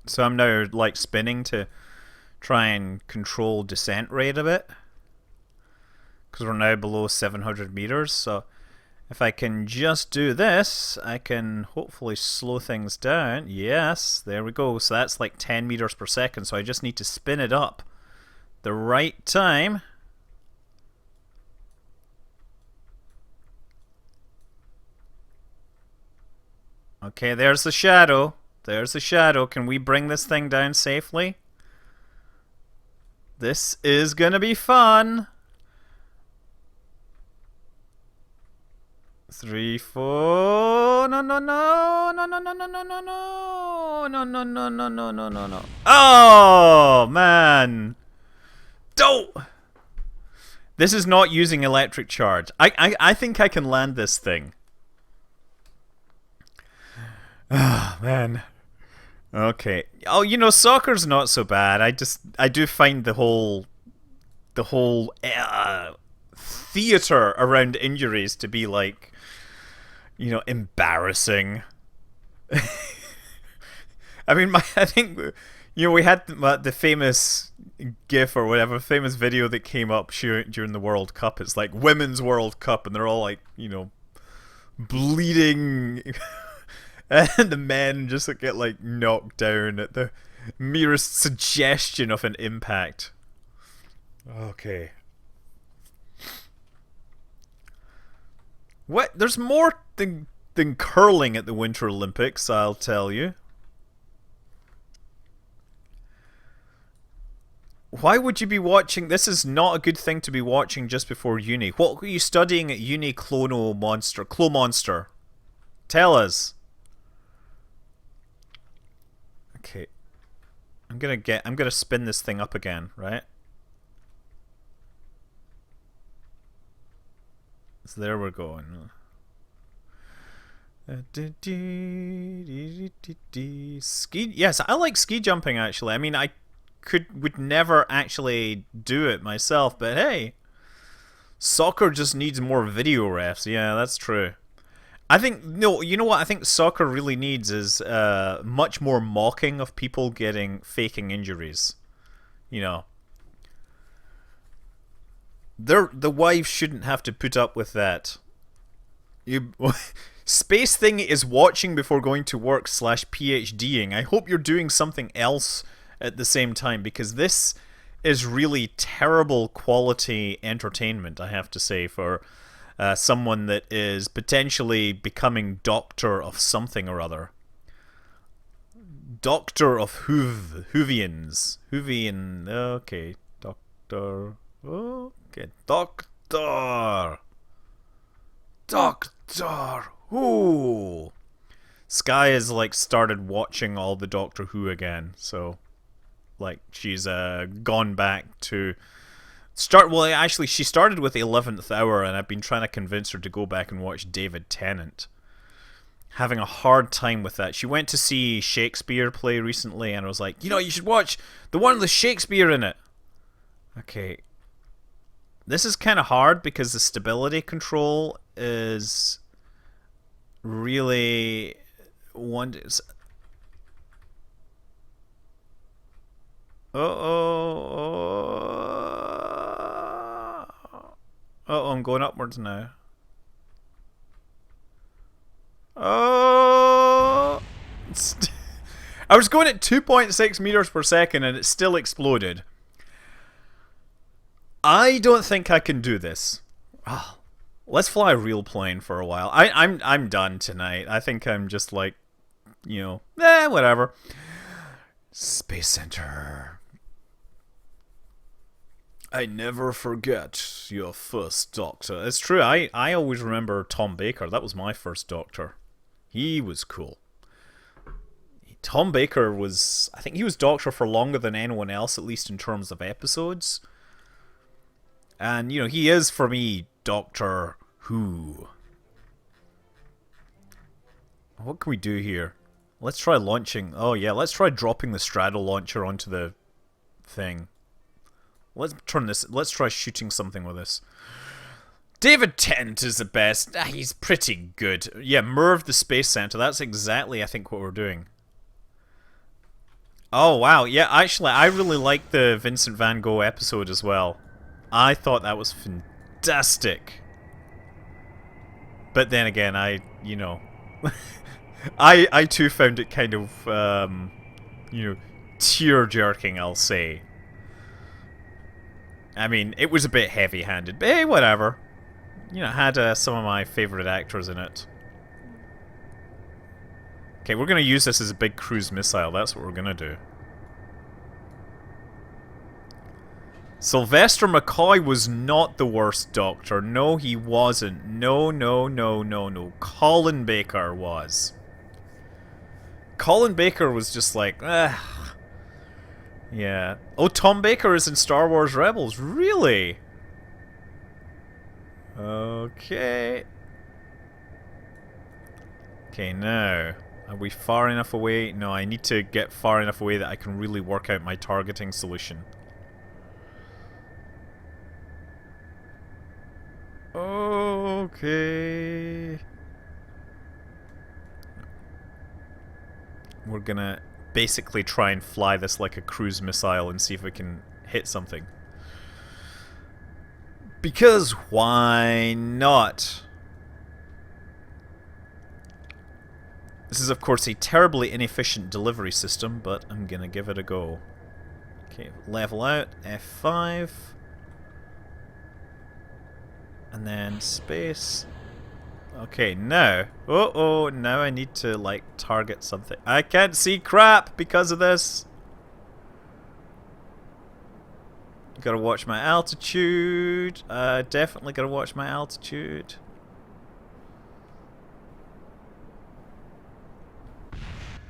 So I'm now like spinning to try and control descent rate a bit, because we're now below 700 meters. So if I can just do this, I can hopefully slow things down. Yes, there we go. So that's like 10 meters per second. So I just need to spin it up the right time. Okay, there's the shadow. There's the shadow. Can we bring this thing down safely? This is gonna be fun. 3, 4. No, no, no, no, no, no, no, no, no, no, no, no, no, no, no, no, no, no. Oh man! Don't. This is not using electric charge. I think I can land this thing. Ah man. Okay. Oh, soccer's not so bad. I do find the whole theater around injuries to be like, embarrassing. I mean, I think we had the famous GIF or whatever, famous video that came up during the World Cup. It's like Women's World Cup, and they're all like, bleeding. And the men just get like knocked down at the merest suggestion of an impact. Okay. What? There's more than curling at the Winter Olympics, I'll tell you. Why would you be watching? This is not a good thing to be watching just before uni. What were you studying at uni, Clo Monster? Tell us. Okay, I'm gonna spin this thing up again, right? So there we're going. Ski. Yes, I like ski jumping actually. I mean, I would never actually do it myself, but hey, soccer just needs more video refs. Yeah, that's true. I think, no, you know what I think soccer really needs is much more mocking of people faking injuries. The wives shouldn't have to put up with that. Space Thing is watching before going to work / PhDing. I hope you're doing something else at the same time, because this is really terrible quality entertainment, I have to say, for someone that is potentially becoming Doctor of something or other. Doctor of Hoovians. Hoovian. Okay. Doctor. Okay. Doctor. Doctor Who. Sky has like started watching all the Doctor Who again, so like she's gone back to start. Well, actually, she started with the 11th Hour, and I've been trying to convince her to go back and watch David Tennant. Having a hard time with that. She went to see Shakespeare play recently, and I was like, you should watch the one with Shakespeare in it. Okay. This is kind of hard because the stability control is really one. I'm going upwards now. I was going at 2.6 meters per second and it still exploded. I don't think I can do this. Oh, let's fly a real plane for a while. I'm done tonight. I think I'm just like, whatever. Space Center. I never forget your first Doctor. It's true, I always remember Tom Baker. That was my first Doctor. He was cool. Tom Baker was... I think he was Doctor for longer than anyone else, at least in terms of episodes. And, he is, for me, Doctor Who. What can we do here? Let's try launching... Oh, yeah, let's try dropping the straddle launcher onto the thing. Let's try shooting something with this. David Tennant is the best. He's pretty good. Yeah, Merv the Space Center. That's exactly, I think, what we're doing. Oh, wow. Yeah, actually, I really liked the Vincent Van Gogh episode as well. I thought that was fantastic. But then again, I too found it kind of, tear-jerking, I'll say. I mean, it was a bit heavy-handed, but hey, whatever. It had some of my favourite actors in it. Okay, we're going to use this as a big cruise missile. That's what we're going to do. Sylvester McCoy was not the worst Doctor. No, he wasn't. No. Colin Baker was. Colin Baker was just like, yeah. Oh, Tom Baker is in Star Wars Rebels. Really? Okay. Okay, now. Are we far enough away? No, I need to get far enough away that I can really work out my targeting solution. Okay. We're gonna basically try and fly this like a cruise missile and see if we can hit something. Because why not? This is of course a terribly inefficient delivery system, but I'm gonna give it a go. Okay, level out, F5. And then space. Okay, now. Now I need to, like, target something. I can't see crap because of this. Gotta watch my altitude. Definitely gotta watch my altitude.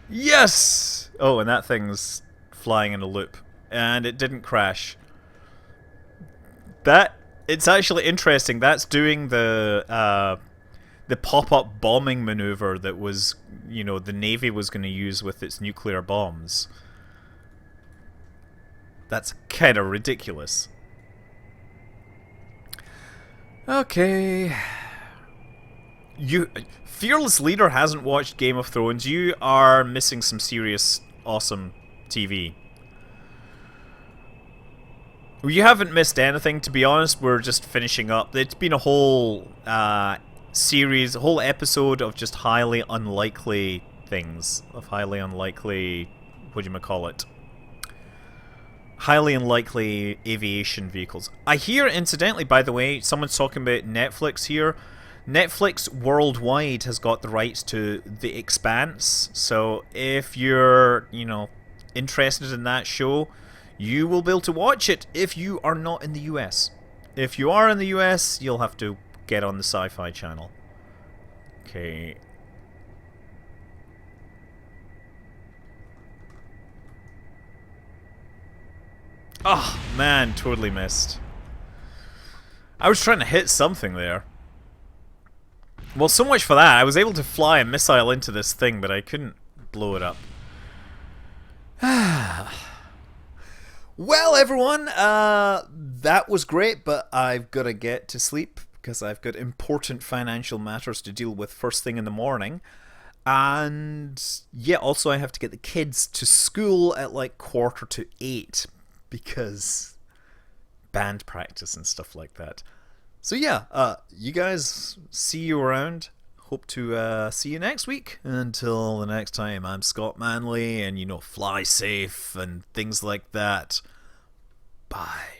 Yes! Oh, and that thing's flying in a loop. And it didn't crash. It's actually interesting. That's doing the pop-up bombing maneuver that was, the Navy was going to use with its nuclear bombs. That's kind of ridiculous. Okay. Fearless Leader hasn't watched Game of Thrones. You are missing some serious, awesome TV. You haven't missed anything, to be honest. We're just finishing up. It's been a whole series, a whole episode of just highly unlikely things. Of highly unlikely... what do you call it? highly unlikely aviation vehicles. I hear, incidentally, by the way, someone's talking about Netflix here. Netflix worldwide has got the rights to The Expanse, so if you're, interested in that show, you will be able to watch it if you are not in the US. If you are in the US, you'll have to get on the Sci-Fi Channel. Okay. Oh, man, totally missed. I was trying to hit something there. Well, so much for that. I was able to fly a missile into this thing, but I couldn't blow it up. Well, everyone, that was great, but I've got to get to sleep because I've got important financial matters to deal with first thing in the morning. And yeah, also I have to get the kids to school at like 7:45 because band practice and stuff like that. So yeah, you guys, see you around. Hope to see you next week. Until the next time, I'm Scott Manley, and fly safe and things like that. Bye.